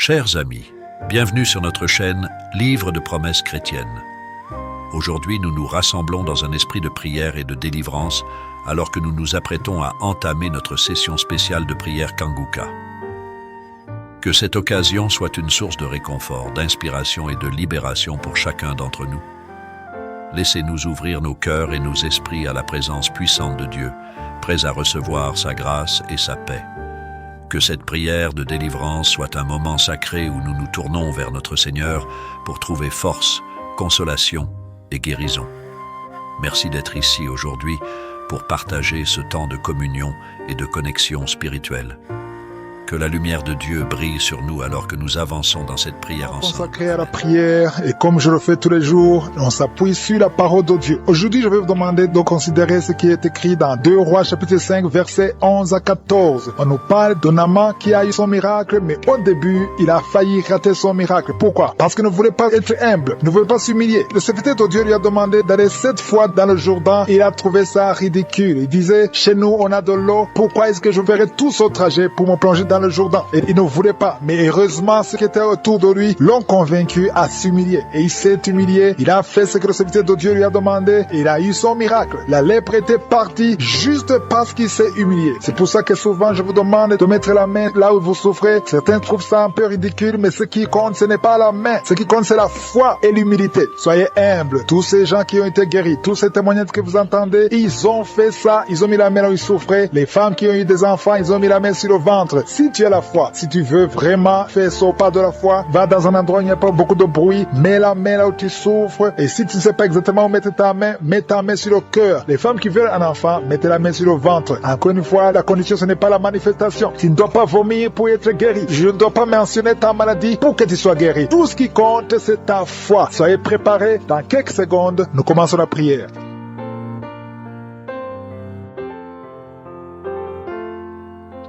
Chers amis, bienvenue sur notre chaîne Livre de promesses chrétiennes. Aujourd'hui, nous nous rassemblons dans un esprit de prière et de délivrance alors que nous nous apprêtons à entamer notre session spéciale de prière Kanguka. Que cette occasion soit une source de réconfort, d'inspiration et de libération pour chacun d'entre nous. Laissez-nous ouvrir nos cœurs et nos esprits à la présence puissante de Dieu, prêts à recevoir sa grâce et sa paix. Que cette prière de délivrance soit un moment sacré où nous nous tournons vers notre Seigneur pour trouver force, consolation et guérison. Merci d'être ici aujourd'hui pour partager ce temps de communion et de connexion spirituelle. Que la lumière de Dieu brille sur nous alors que nous avançons dans cette prière ensemble. Consacré à la prière, et comme je le fais tous les jours, on s'appuie sur la parole de Dieu. Aujourd'hui, je vais vous demander de considérer ce qui est écrit dans 2 Rois chapitre 5, versets 11 à 14. On nous parle d'un amant qui a eu son miracle, mais au début, il a failli rater son miracle. Pourquoi? Parce qu'il ne voulait pas être humble, il ne voulait pas s'humilier. Le serviteur de Dieu lui a demandé d'aller 7 fois dans le Jourdain. Il a trouvé ça ridicule. Il disait, chez nous, on a de l'eau. Pourquoi est-ce que je ferai tout ce trajet pour me plonger dans le Jourdain? Et il ne voulait pas. Mais heureusement, ceux qui étaient autour de lui l'ont convaincu à s'humilier. Et il s'est humilié. Il a fait ce que le serviteur de Dieu lui a demandé. Et il a eu son miracle. La lèpre était partie juste parce qu'il s'est humilié. C'est pour ça que souvent, je vous demande de mettre la main là où vous souffrez. Certains trouvent ça un peu ridicule, mais ce qui compte, ce n'est pas la main. Ce qui compte, c'est la foi et l'humilité. Soyez humbles. Tous ces gens qui ont été guéris, tous ces témoignages que vous entendez, ils ont fait ça. Ils ont mis la main là où ils souffraient. Les femmes qui ont eu des enfants, ils ont mis la main sur le ventre. Si tu as la foi, si tu veux vraiment faire ce pas de la foi, va dans un endroit où il n'y a pas beaucoup de bruit, mets la main là où tu souffres, et si tu ne sais pas exactement où mettre ta main, mets ta main sur le cœur. Les femmes qui veulent un enfant, mettez la main sur le ventre. Encore une fois, la condition, ce n'est pas la manifestation. Tu ne dois pas vomir pour être guéri. Je ne dois pas mentionner ta maladie pour que tu sois guéri. Tout ce qui compte, c'est ta foi. Soyez préparés. Dans quelques secondes, nous commençons la prière.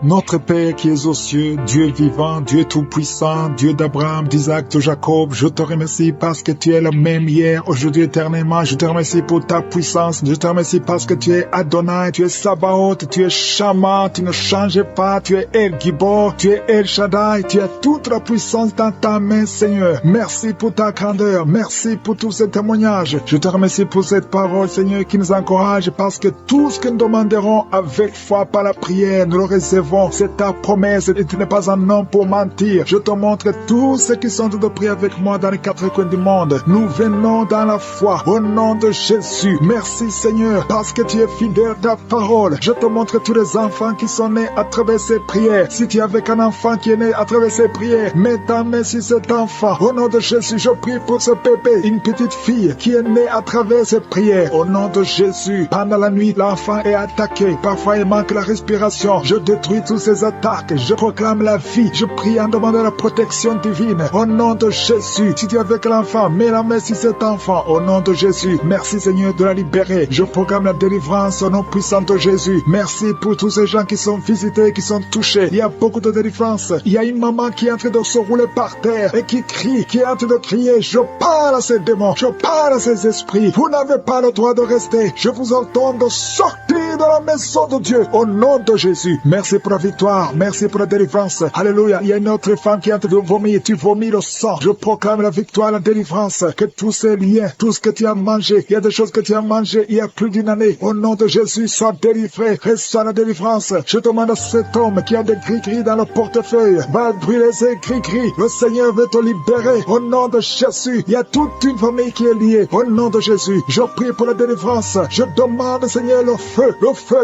Notre Père qui es aux cieux, Dieu vivant, Dieu tout-puissant, Dieu d'Abraham, d'Isaac, de Jacob, je te remercie parce que tu es le même hier, aujourd'hui, éternellement. Je te remercie pour ta puissance. Je te remercie parce que tu es Adonai, tu es Sabaoth, tu es Shama, tu ne changes pas, tu es El Gibor, tu es El Shaddai, tu as toute la puissance dans ta main, Seigneur. Merci pour ta grandeur, merci pour tous ces témoignages. Je te remercie pour cette parole, Seigneur, qui nous encourage parce que tout ce que nous demanderons avec foi par la prière, nous le recevons. C'est ta promesse et tu n'es pas un homme pour mentir. Je te montre tous ceux qui sont de prier avec moi dans les 4 coins du monde. Nous venons dans la foi au nom de Jésus. Merci Seigneur parce que tu es fidèle à ta parole. Je te montre tous les enfants qui sont nés à travers ces prières. Si tu es avec un enfant qui est né à travers ces prières, mets ta main sur cet enfant. Au nom de Jésus, je prie pour ce bébé, une petite fille qui est née à travers ces prières. Au nom de Jésus, pendant la nuit, l'enfant est attaqué. Parfois, il manque la respiration. Je détruis toutes ces attaques, je proclame la vie, je prie en demandant la protection divine, au nom de Jésus. Si tu es avec l'enfant, mets la main sur cet enfant, au nom de Jésus. Merci Seigneur de la libérer, je proclame la délivrance au nom puissant de Jésus. Merci pour tous ces gens qui sont visités, qui sont touchés. Il y a beaucoup de délivrance. Il y a une maman qui est en train de se rouler par terre et qui crie, qui est en train de crier, je parle à ces démons, je parle à ces esprits, vous n'avez pas le droit de rester, je vous ordonne de sortir de la maison de Dieu, au nom de Jésus. Merci pour la victoire, merci pour la délivrance. Alléluia. Il y a une autre femme qui est en train de vomir, tu vomis le sang. Je proclame la victoire, la délivrance, que tous ces liens, tout ce que tu as mangé, il y a des choses que tu as mangé il y a plus d'une année, au nom de Jésus, sois délivré, reçois la délivrance. Je demande à cet homme qui a des gris-gris dans le portefeuille, va brûler ces gris-gris. Le Seigneur veut te libérer, au nom de Jésus. Il y a toute une famille qui est liée, au nom de Jésus. Je prie pour la délivrance. Je demande, Seigneur, le feu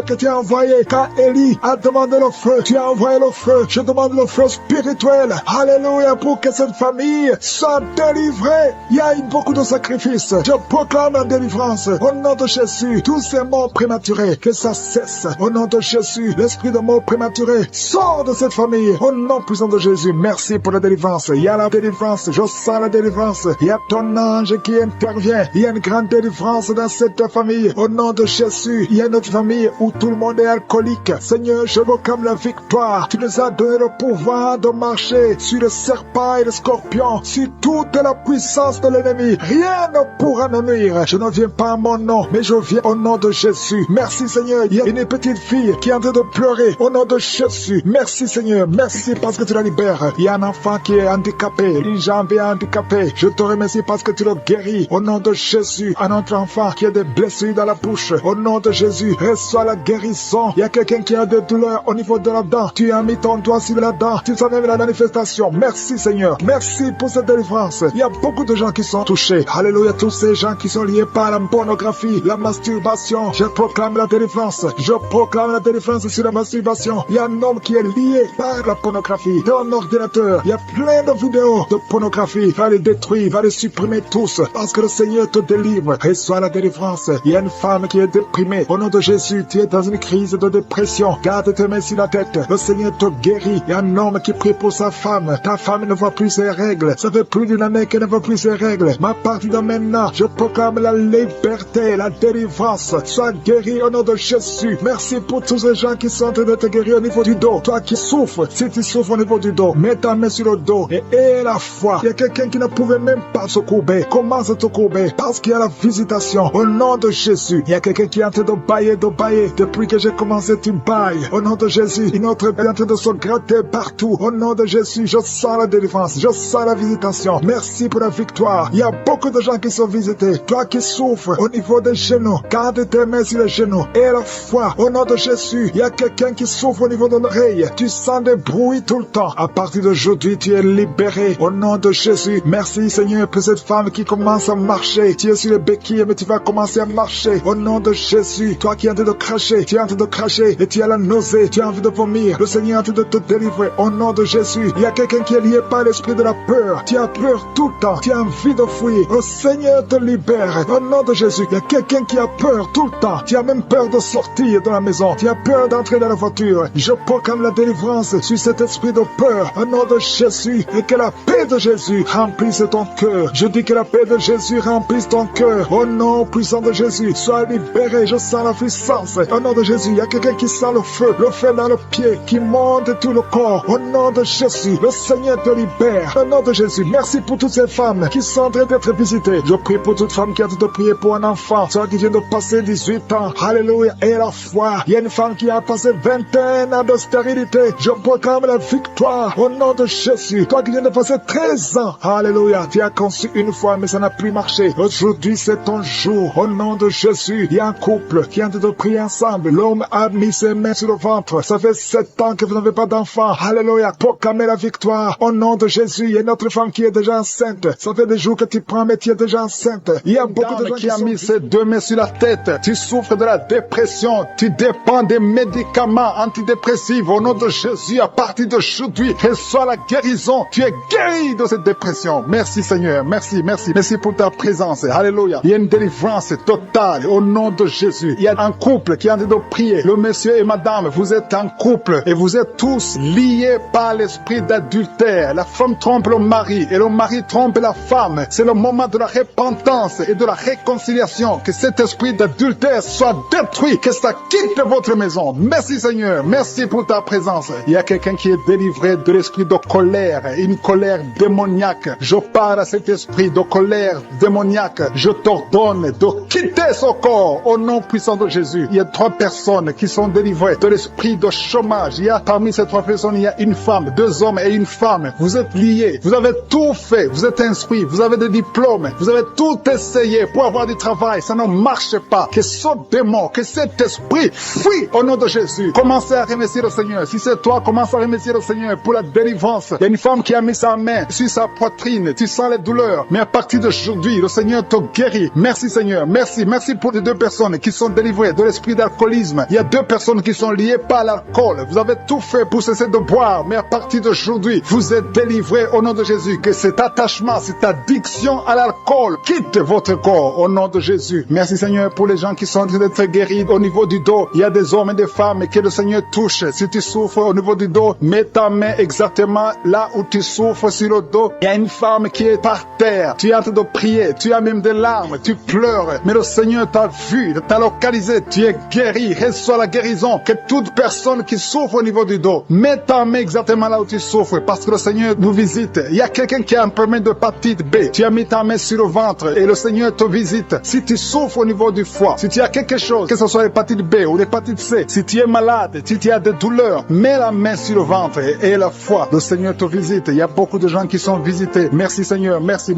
que tu as envoyé quand Élie a demandé le feu. Tu as envoyé le feu. Je demande le feu spirituel. Alléluia, pour que cette famille soit délivrée. Il y a beaucoup de sacrifices. Je proclame la délivrance. Au nom de Jésus, tous ces morts prématurés, que ça cesse. Au nom de Jésus, l'esprit de mort prématuré sort de cette famille. Au nom puissant de Jésus, merci pour la délivrance. Il y a la délivrance. Je sens la délivrance. Il y a ton ange qui intervient. Il y a une grande délivrance dans cette famille. Au nom de Jésus, il y a notre familles où tout le monde est alcoolique. Seigneur, je proclame la victoire. Tu nous as donné le pouvoir de marcher sur les serpents et les scorpions, sur toute la puissance de l'ennemi. Rien ne pourra nous nuire. Je ne viens pas à mon nom, mais je viens au nom de Jésus. Merci Seigneur. Il y a une petite fille qui est en train de pleurer au nom de Jésus. Merci Seigneur. Merci parce que tu la libères. Il y a un enfant qui est handicapé, une jambe est handicapée. Je te remercie parce que tu le guéris au nom de Jésus. Un autre enfant qui a des blessures dans la bouche, au nom de Jésus, reçois la guérison. Il y a quelqu'un qui a des douleurs au niveau de la dent. Tu as mis ton doigt sur la dent. Tu savais la manifestation. Merci Seigneur. Merci pour cette délivrance. Il y a beaucoup de gens qui sont touchés. Alléluia. Tous ces gens qui sont liés par la pornographie, la masturbation. Je proclame la délivrance. Je proclame la délivrance sur la masturbation. Il y a un homme qui est lié par la pornographie. Dans l'ordinateur, il y a plein de vidéos de pornographie. Va les détruire, va les supprimer tous. Parce que le Seigneur te délivre. Reçois la délivrance. Il y a une femme qui est déprimée. Au nom de Jésus, tu es dans une crise de dépression. Garde tes mains sur la tête. Le Seigneur te guérit. Il y a un homme qui prie pour sa femme. Ta femme ne voit plus ses règles. Ça fait plus d'une année qu'elle ne voit plus ses règles. Mais à partir de maintenant, je proclame la liberté, la délivrance. Sois guéri au nom de Jésus. Merci pour tous ces gens qui sont en train de te guérir au niveau du dos. Toi qui souffres, si tu souffres au niveau du dos, mets ta main sur le dos et aie la foi. Il y a quelqu'un qui ne pouvait même pas se courber. Commence à te courber parce qu'il y a la visitation au nom de Jésus. Il y a quelqu'un qui est en train de bailler, de bailler. Depuis que j'ai commencé, tu bailles. Au nom de Jésus, une autre est en train de se gratter partout. Au nom de Jésus, je sens la délivrance. Je sens la visitation. Merci pour la victoire. Il y a beaucoup de gens qui sont visités. Toi qui souffres au niveau des genoux, garde tes mains sur les genoux. Et la foi, au nom de Jésus, il y a quelqu'un qui souffre au niveau de l'oreille. Tu sens des bruits tout le temps. À partir d'aujourd'hui, tu es libéré. Au nom de Jésus, merci Seigneur pour cette femme qui commence à marcher. Tu es sur les béquilles, mais tu vas commencer à marcher. Au nom de Jésus, toi qui es en train de cracher, tu es en train de cracher et tu as la nausée, tu as envie de vomir. Le Seigneur est en train de te délivrer. Au nom de Jésus, il y a quelqu'un qui est lié par l'esprit de la peur. Tu as peur tout le temps. Tu as envie de fuir. Le Seigneur te libère. Au nom de Jésus, il y a quelqu'un qui a peur tout le temps. Tu as même peur de sortir de la maison. Tu as peur d'entrer dans la voiture. Je proclame la délivrance sur cet esprit de peur. Au nom de Jésus, et que la paix de Jésus remplisse ton cœur. Je dis que la paix de Jésus remplisse ton cœur. Au nom puissant de Jésus, sois libéré. Je sens la puissance. Au nom de Jésus, il y a quelqu'un qui sent le feu dans le pied, qui monte tout le corps. Au nom de Jésus, le Seigneur te libère. Au nom de Jésus, merci pour toutes ces femmes qui sont en train d'être visitées. Je prie pour toute femme qui a de prier pour un enfant, soit qui vient de passer 18 ans. Alléluia. Et la foi. Il y a une femme qui a passé 21 ans de stérilité. Je proclame la victoire au nom de Jésus. Toi qui viens de passer 13 ans. Alléluia. Tu as conçu une fois, mais ça n'a plus marché. Aujourd'hui, c'est ton jour. Au nom de Jésus, il y a un couple qui est en train de prier ensemble. L'homme a mis ses mains sur le ventre. Ça fait 7 ans que vous n'avez pas d'enfant. Alléluia. Proclamez la victoire. Au nom de Jésus, il y a une autre femme qui est déjà enceinte. Ça fait des jours que tu prends, mais tu es déjà enceinte. Il y a beaucoup de gens qui ont mis ses 2 mains sur la tête. Tu souffres de la dépression. Tu dépends des médicaments antidépressifs. Au nom de Jésus, à partir d'aujourd'hui, reçois la guérison. Tu es guéri de cette dépression. Merci Seigneur. Merci, merci. Merci pour ta présence. Alléluia. Il y a une délivrance totale au nom de Jésus. Il y a un couple qui est en train de prier. Le monsieur et madame, vous êtes un couple et vous êtes tous liés par l'esprit d'adultère. La femme trompe le mari et le mari trompe la femme. C'est le moment de la repentance et de la réconciliation. Que cet esprit d'adultère soit détruit. Que ça quitte votre maison. Merci Seigneur. Merci pour ta présence. Il y a quelqu'un qui est délivré de l'esprit de colère, une colère démoniaque. Je parle à cet esprit de colère démoniaque. Je t'ordonne de quitter son corps au nom puissant de Jésus. Il y a 3 personnes qui sont délivrées de l'esprit de chômage. Il y a parmi ces 3 personnes, il y a une femme, 2 hommes et une femme. Vous êtes liés. Vous avez tout fait. Vous êtes instruits. Vous avez des diplômes. Vous avez tout essayé pour avoir du travail. Ça ne marche pas. Que ce démon, que cet esprit fuit au nom de Jésus. Commencez à remercier le Seigneur. Si c'est toi, commence à remercier le Seigneur pour la délivrance. Il y a une femme qui a mis sa main sur sa poitrine. Tu sens les douleurs. Mais à partir d'aujourd'hui, le Seigneur te guérit. Merci Seigneur. Merci. Merci pour les 2 personnes qui sont délivrées de l'esprit d'alcoolisme. Il y a 2 personnes qui sont liées par l'alcool. Vous avez tout fait pour cesser de boire. Mais à partir d'aujourd'hui, vous êtes délivrés au nom de Jésus. Que cet attachement, cette addiction à l'alcool quitte votre corps au nom de Jésus. Merci Seigneur pour les gens qui sont en train d'être guéris au niveau du dos. Il y a des hommes et des femmes que le Seigneur touche. Si tu souffres au niveau du dos, mets ta main exactement là où tu souffres sur le dos. Il y a une femme qui est par terre. Tu es en train de prier. Tu as même des larmes. Tu pleures. Mais le Seigneur t'a vu, t'a localisé santé, tu es guéri. Reçois la guérison. Que toute personne qui souffre au niveau du dos, mets ta main exactement là où tu souffres, parce que le Seigneur nous visite. Il y a quelqu'un qui a un problème de hépatite B. Tu as mis ta main sur le ventre et le Seigneur te visite. Si tu souffres au niveau du foie, si tu as quelque chose, que ce soit l'hépatite B ou l'hépatite C, si tu es malade, si tu as des douleurs, mets la main sur le ventre et la foi. Le Seigneur te visite. Il y a beaucoup de gens qui sont visités. Merci Seigneur. Merci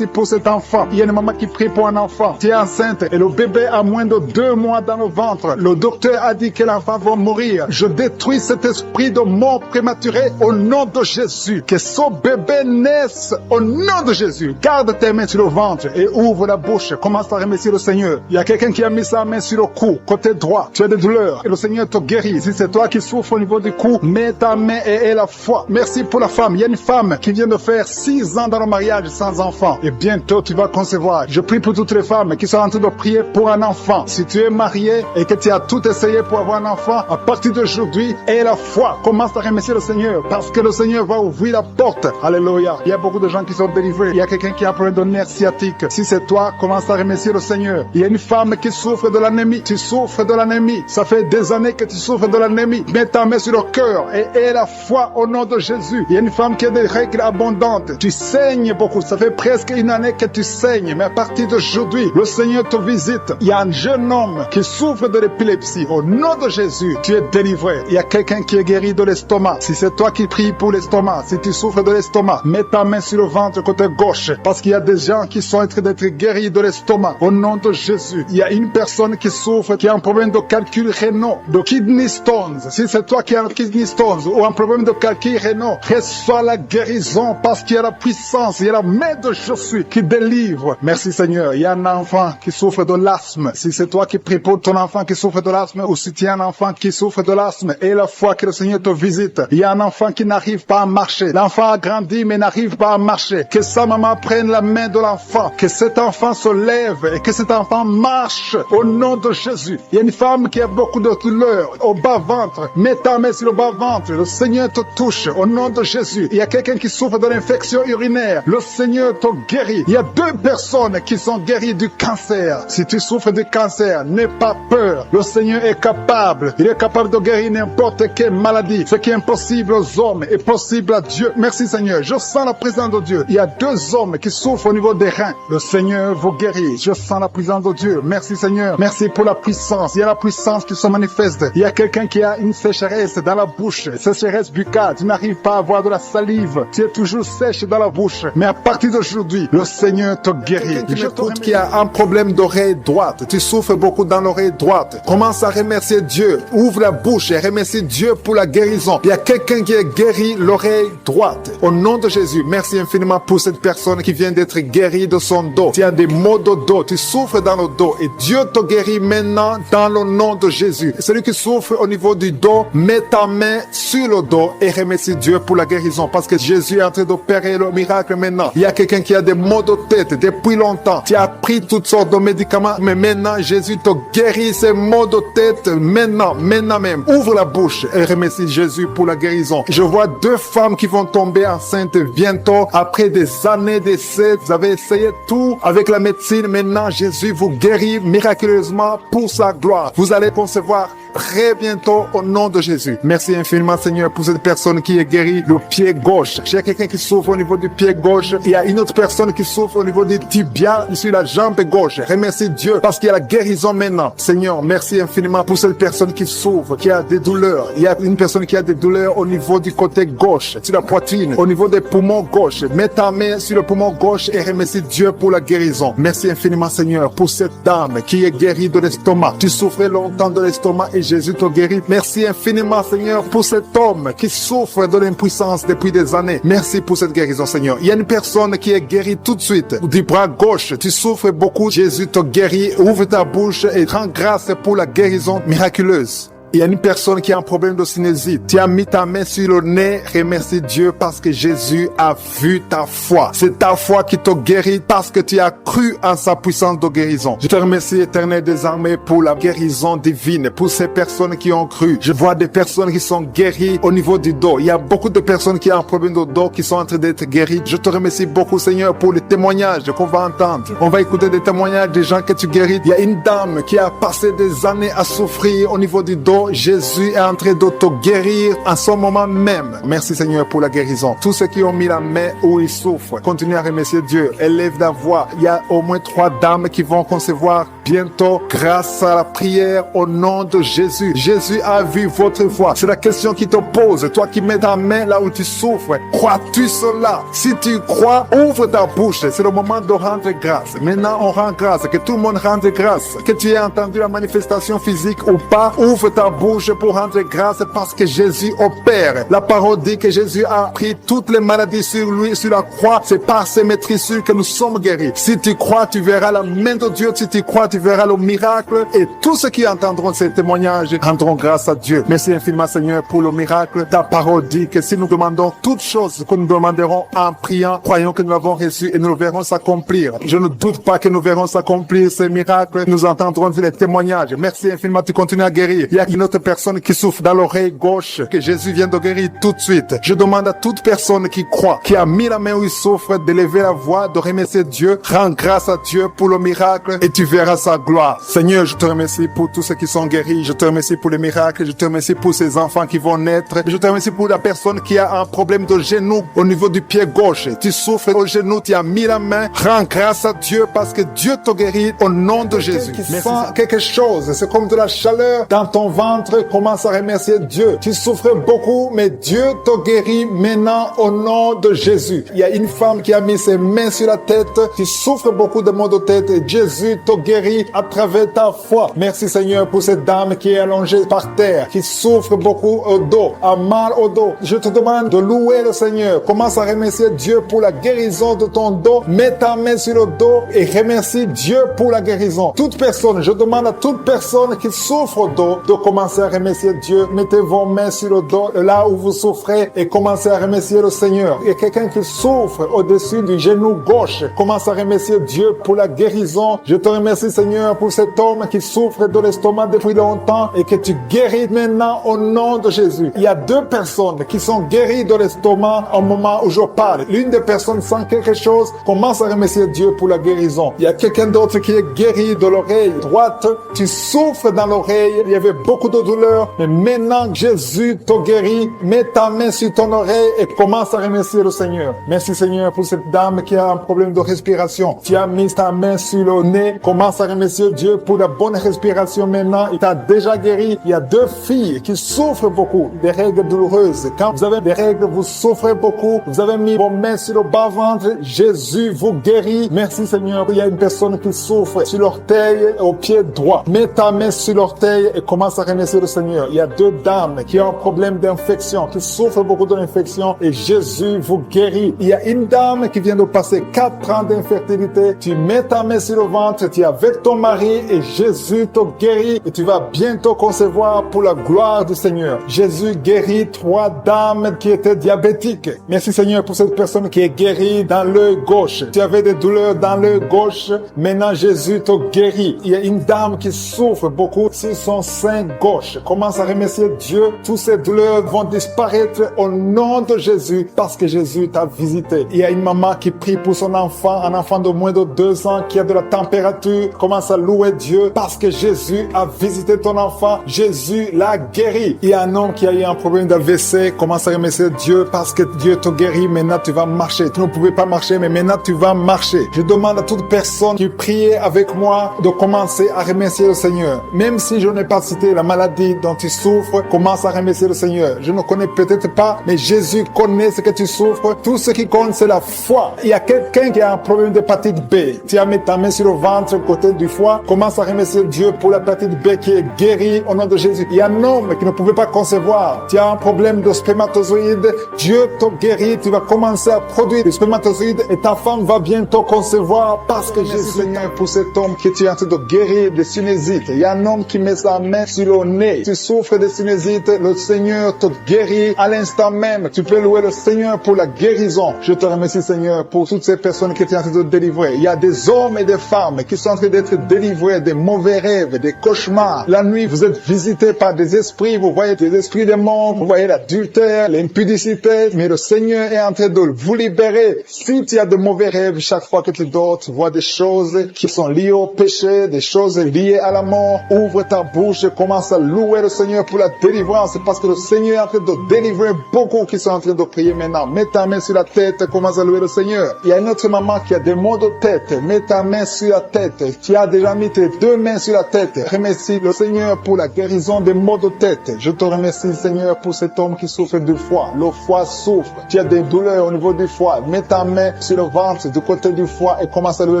pour cet enfant. Il y a une maman qui prie pour un enfant. Tu es enceinte et le bébé a moins de 2 mois dans le ventre. Le docteur a dit que l'enfant va mourir. Je détruis cet esprit de mort prématurée au nom de Jésus. Que ce bébé naisse au nom de Jésus. Garde tes mains sur le ventre et ouvre la bouche. Commence à remercier le Seigneur. Il y a quelqu'un qui a mis sa main sur le cou, côté droit. Tu as des douleurs et le Seigneur te guérit. Si c'est toi qui souffres au niveau du cou, mets ta main et aie la foi. Merci pour la femme. Il y a une femme qui vient de faire 6 ans dans le mariage sans enfant. Et bientôt tu vas concevoir. Je prie pour toutes les femmes qui sont en train de prier pour un enfant. Si tu es marié et que tu as tout essayé pour avoir un enfant, à partir d'aujourd'hui, aie la foi. Commence à remercier le Seigneur parce que le Seigneur va ouvrir la porte. Alléluia. Il y a beaucoup de gens qui sont délivrés. Il y a quelqu'un qui a un problème de nerf sciatique. Si c'est toi, commence à remercier le Seigneur. Il y a une femme qui souffre de l'anémie. Tu souffres de l'anémie. Ça fait des années que tu souffres de l'anémie. Mets ta main sur le cœur et aie la foi au nom de Jésus. Il y a une femme qui a des règles abondantes. Tu saignes beaucoup. Ça fait presque une année que tu saignes. Mais à partir d'aujourd'hui, le Seigneur te visite. Il y a un jeune homme qui souffre de l'épilepsie. Au nom de Jésus, tu es délivré. Il y a quelqu'un qui est guéri de l'estomac. Si c'est toi qui pries pour l'estomac, si tu souffres de l'estomac, mets ta main sur le ventre côté gauche. Parce qu'il y a des gens qui sont en train d'être guéris de l'estomac. Au nom de Jésus, il y a une personne qui souffre, qui a un problème de calcul rénal, de kidney stones. Si c'est toi qui as un kidney stones ou un problème de calcul rénal, reçois la guérison parce qu'il y a la puissance, il y a la main de Jésus qui délivre. Merci Seigneur. Il y a un enfant qui souffre de l'asthme. Si c'est toi qui pries pour ton enfant qui souffre de l'asthme ou si tu as un enfant qui souffre de l'asthme et la foi que le Seigneur te visite. Il y a un enfant qui n'arrive pas à marcher. L'enfant a grandi mais n'arrive pas à marcher. Que sa maman prenne la main de l'enfant. Que cet enfant se lève et que cet enfant marche au nom de Jésus. Il y a une femme qui a beaucoup de douleurs au bas-ventre. Mets ta main sur le bas-ventre. Le Seigneur te touche au nom de Jésus. Il y a quelqu'un qui souffre de l'infection urinaire. Le Seigneur te guérit. Il y a 2 personnes qui sont guéries du cancer. Si tu souffres du cancer, n'aie pas peur. Le Seigneur est capable. Il est capable de guérir n'importe quelle maladie. Ce qui est impossible aux hommes est possible à Dieu. Merci Seigneur. Je sens la présence de Dieu. Il y a 2 hommes qui souffrent au niveau des reins. Le Seigneur vous guérit. Je sens la présence de Dieu. Merci Seigneur. Merci pour la puissance. Il y a la puissance qui se manifeste. Il y a quelqu'un qui a une sécheresse dans la bouche. Sécheresse buccale. Tu n'arrives pas à avoir de la salive. Tu es toujours sèche dans la bouche. Mais à partir d'aujourd'hui, le Seigneur te guérit. Je t'écoute qui a un problème d'oreille droite. Tu souffres beaucoup dans l'oreille droite. Commence à remercier Dieu. Ouvre la bouche et remercie Dieu pour la guérison. Il y a quelqu'un qui est guéri l'oreille droite. Au nom de Jésus, merci infiniment pour cette personne qui vient d'être guérie de son dos. Tu as des maux de dos. Tu souffres dans le dos et Dieu te guérit maintenant dans le nom de Jésus. Celui qui souffre au niveau du dos, mets ta main sur le dos et remercie Dieu pour la guérison parce que Jésus est en train d'opérer le miracle maintenant. Il y a quelqu'un qui a des maux de tête depuis longtemps. Tu as pris toutes sortes de médicaments, mais maintenant Jésus te guérit ces maux de tête maintenant même. Ouvre la bouche et remercie Jésus pour la guérison. Je vois 2 femmes qui vont tomber enceintes bientôt après des années d'essais. Vous avez essayé tout avec la médecine. Maintenant, Jésus vous guérit miraculeusement pour sa gloire. Vous allez concevoir très bientôt au nom de Jésus. Merci infiniment Seigneur pour cette personne qui est guérie le pied gauche. J'ai quelqu'un qui souffre au niveau du pied gauche. Il y a une autre personne qui souffre au niveau du tibia sur la jambe gauche. Remercie Dieu parce qu'il y a la guérison maintenant. Seigneur, merci infiniment pour cette personne qui souffre, qui a des douleurs. Il y a une personne qui a des douleurs au niveau du côté gauche, sur la poitrine, au niveau des poumons gauche. Mets ta main sur le poumon gauche et remercie Dieu pour la guérison. Merci infiniment Seigneur pour cette dame qui est guérie de l'estomac. Tu souffrais longtemps de l'estomac et Jésus te guérit. Merci infiniment Seigneur pour cet homme qui souffre de l'impuissance depuis des années. Merci pour cette guérison Seigneur. Il y a une personne qui est guérie tout de suite du bras gauche. Tu souffres beaucoup. Jésus te guérit. Ouvre ta bouche et rends grâce pour la guérison miraculeuse. Il y a une personne qui a un problème de sinusite. Tu as mis ta main sur le nez. Remercie Dieu parce que Jésus a vu ta foi. C'est ta foi qui te guérit parce que tu as cru en sa puissance de guérison. Je te remercie, Éternel des armées, pour la guérison divine, pour ces personnes qui ont cru. Je vois des personnes qui sont guéries au niveau du dos. Il y a beaucoup de personnes qui ont un problème de dos qui sont en train d'être guéries. Je te remercie beaucoup, Seigneur, pour les témoignages qu'on va entendre. On va écouter des témoignages des gens que tu guéris. Il y a une dame qui a passé des années à souffrir au niveau du dos. Jésus est en train de te guérir en ce moment même. Merci, Seigneur, pour la guérison. Tous ceux qui ont mis la main où ils souffrent, continuez à remercier Dieu. Élève la voix. Il y a au moins 3 dames qui vont concevoir bientôt grâce à la prière au nom de Jésus. Jésus a vu votre foi. C'est la question qui te pose. Toi qui mets ta main là où tu souffres, crois-tu cela? Si tu crois, ouvre ta bouche. C'est le moment de rendre grâce. Maintenant, on rend grâce. Que tout le monde rende grâce. Que tu aies entendu la manifestation physique ou pas, ouvre ta bouche pour rendre grâce parce que Jésus opère. La parole dit que Jésus a pris toutes les maladies sur lui, sur la croix. C'est par ses maîtrisures que nous sommes guéris. Si tu crois, tu verras la main de Dieu. Si tu crois, tu verras le miracle. Et tous ceux qui entendront ces témoignages rendront grâce à Dieu. Merci infiniment, Seigneur, pour le miracle. Ta parole dit que si nous demandons toutes choses que nous demanderons en priant, croyons que nous l'avons reçu et nous le verrons s'accomplir. Je ne doute pas que nous verrons s'accomplir ces miracles. Nous entendrons les témoignages. Merci infiniment, tu continues à guérir. Il y a une autre personne qui souffre dans l'oreille gauche, que Jésus vient de guérir tout de suite. Je demande à toute personne qui croit, qui a mis la main où il souffre, de lever la voix, de remercier Dieu. Rends grâce à Dieu pour le miracle et tu verras sa gloire. Seigneur, je te remercie pour tous ceux qui sont guéris. Je te remercie pour les miracles. Je te remercie pour ces enfants qui vont naître. Je te remercie pour la personne qui a un problème de genou au niveau du pied gauche. Tu souffres au genou, tu as mis la main. Rends grâce à Dieu parce que Dieu te guérit au nom de Jésus. Qui sent quelque chose, c'est comme de la chaleur dans ton ventre. Commence à remercier Dieu. Tu souffres beaucoup, mais Dieu te guérit maintenant au nom de Jésus. Il y a une femme qui a mis ses mains sur la tête. Tu souffres beaucoup de maux de tête et Jésus te guérit à travers ta foi. Merci, Seigneur, pour cette dame qui est allongée par terre, qui souffre beaucoup au dos, a mal au dos. Je te demande de louer le Seigneur. Commence à remercier Dieu pour la guérison de ton dos. Mets ta main sur le dos et remercie Dieu pour la guérison. Toute personne, je demande à toute personne qui souffre au dos de commencer à remercier Dieu. Mettez vos mains sur le dos, là où vous souffrez, et commencez à remercier le Seigneur. Il y a quelqu'un qui souffre au-dessus du genou gauche. Commence à remercier Dieu pour la guérison. Je te remercie, Seigneur, pour cet homme qui souffre de l'estomac depuis longtemps et que tu guéris maintenant au nom de Jésus. Il y a 2 personnes qui sont guéries de l'estomac au moment où je parle. L'une des personnes sent quelque chose. Commence à remercier Dieu pour la guérison. Il y a quelqu'un d'autre qui est guéri de l'oreille droite. Tu souffres dans l'oreille. Il y avait beaucoup de douleur. Mais maintenant, Jésus te guérit. Mets ta main sur ton oreille et commence à remercier le Seigneur. Merci, Seigneur, pour cette dame qui a un problème de respiration. Tu as mis ta main sur le nez. Commence à remercier Dieu pour la bonne respiration maintenant. Il t'a déjà guéri. Il y a 2 filles qui souffrent beaucoup des règles douloureuses. Quand vous avez des règles, vous souffrez beaucoup. Vous avez mis vos mains sur le bas-ventre. Jésus vous guérit. Merci, Seigneur. Il y a une personne qui souffre sur l'orteil au pied droit. Mets ta main sur l'orteil et commence à remercier le Seigneur. Il y a 2 dames qui ont un problème d'infection, qui souffrent beaucoup d'infection et Jésus vous guérit. Il y a une dame qui vient de passer 4 ans d'infertilité. Tu mets ta main sur le ventre, tu es avec ton mari et Jésus te guérit et tu vas bientôt concevoir pour la gloire du Seigneur. Jésus guérit 3 dames qui étaient diabétiques. Merci, Seigneur, pour cette personne qui est guérie dans l'œil gauche. Tu avais des douleurs dans l'œil gauche. Maintenant, Jésus te guérit. Il y a une dame qui souffre beaucoup sur son sein gauche. Commence à remercier Dieu. Toutes ces douleurs vont disparaître au nom de Jésus parce que Jésus t'a visité. Il y a une maman qui prie pour son enfant, un enfant de moins de 2 ans qui a de la température. Commence à louer Dieu parce que Jésus a visité ton enfant. Jésus l'a guéri. Il y a un homme qui a eu un problème d'AVC. Commence à remercier Dieu parce que Dieu te guérit. Maintenant, tu vas marcher. Tu ne pouvais pas marcher, mais maintenant, tu vas marcher. Je demande à toute personne qui prie avec moi de commencer à remercier le Seigneur. Même si je n'ai pas cité la maladie dont tu souffres, commence à remercier le Seigneur. Je ne connais peut-être pas, mais Jésus connaît ce que tu souffres. Tout ce qui compte, c'est la foi. Il y a quelqu'un qui a un problème d'hépatite B. Tu as mis ta main sur le ventre côté du foie. Commence à remercier Dieu pour l'hépatite B qui est guérie au nom de Jésus. Il y a un homme qui ne pouvait pas concevoir. Tu as un problème de spermatozoïdes. Dieu te guérit. Tu vas commencer à produire des spermatozoïdes et ta femme va bientôt concevoir parce que Jésus, Seigneur, pour cet homme qui est en train de guérir des sinusites. Il y a un homme qui met sa main sur le nez. Tu souffres de sinusites. Le Seigneur te guérit à l'instant même. Tu peux louer le Seigneur pour la guérison. Je te remercie, Seigneur, pour toutes ces personnes qui étaient en train de délivrer. Il y a des hommes et des femmes qui sont en train d'être délivrés des mauvais rêves, des cauchemars. La nuit, vous êtes visités par des esprits. Vous voyez des esprits des morts. Vous voyez l'adultère, l'impudicité. Mais le Seigneur est en train de vous libérer. Si tu as de mauvais rêves, chaque fois que tu dors, tu vois des choses qui sont liées au péché, des choses liées à la mort. Ouvre ta bouche et commence à louer le Seigneur pour la délivrance. Parce que le Seigneur est en train de délivrer beaucoup qui sont en train de prier maintenant. Mets ta main sur la tête, commence à louer le Seigneur. Il y a une autre maman qui a des maux de tête. Mets ta main sur la tête. Tu as déjà mis tes deux mains sur la tête. Remercie le Seigneur pour la guérison des maux de tête. Je te remercie, Seigneur, pour cet homme qui souffre du foie. Le foie souffre. Tu as des douleurs au niveau du foie. Mets ta main sur le ventre du côté du foie et commence à louer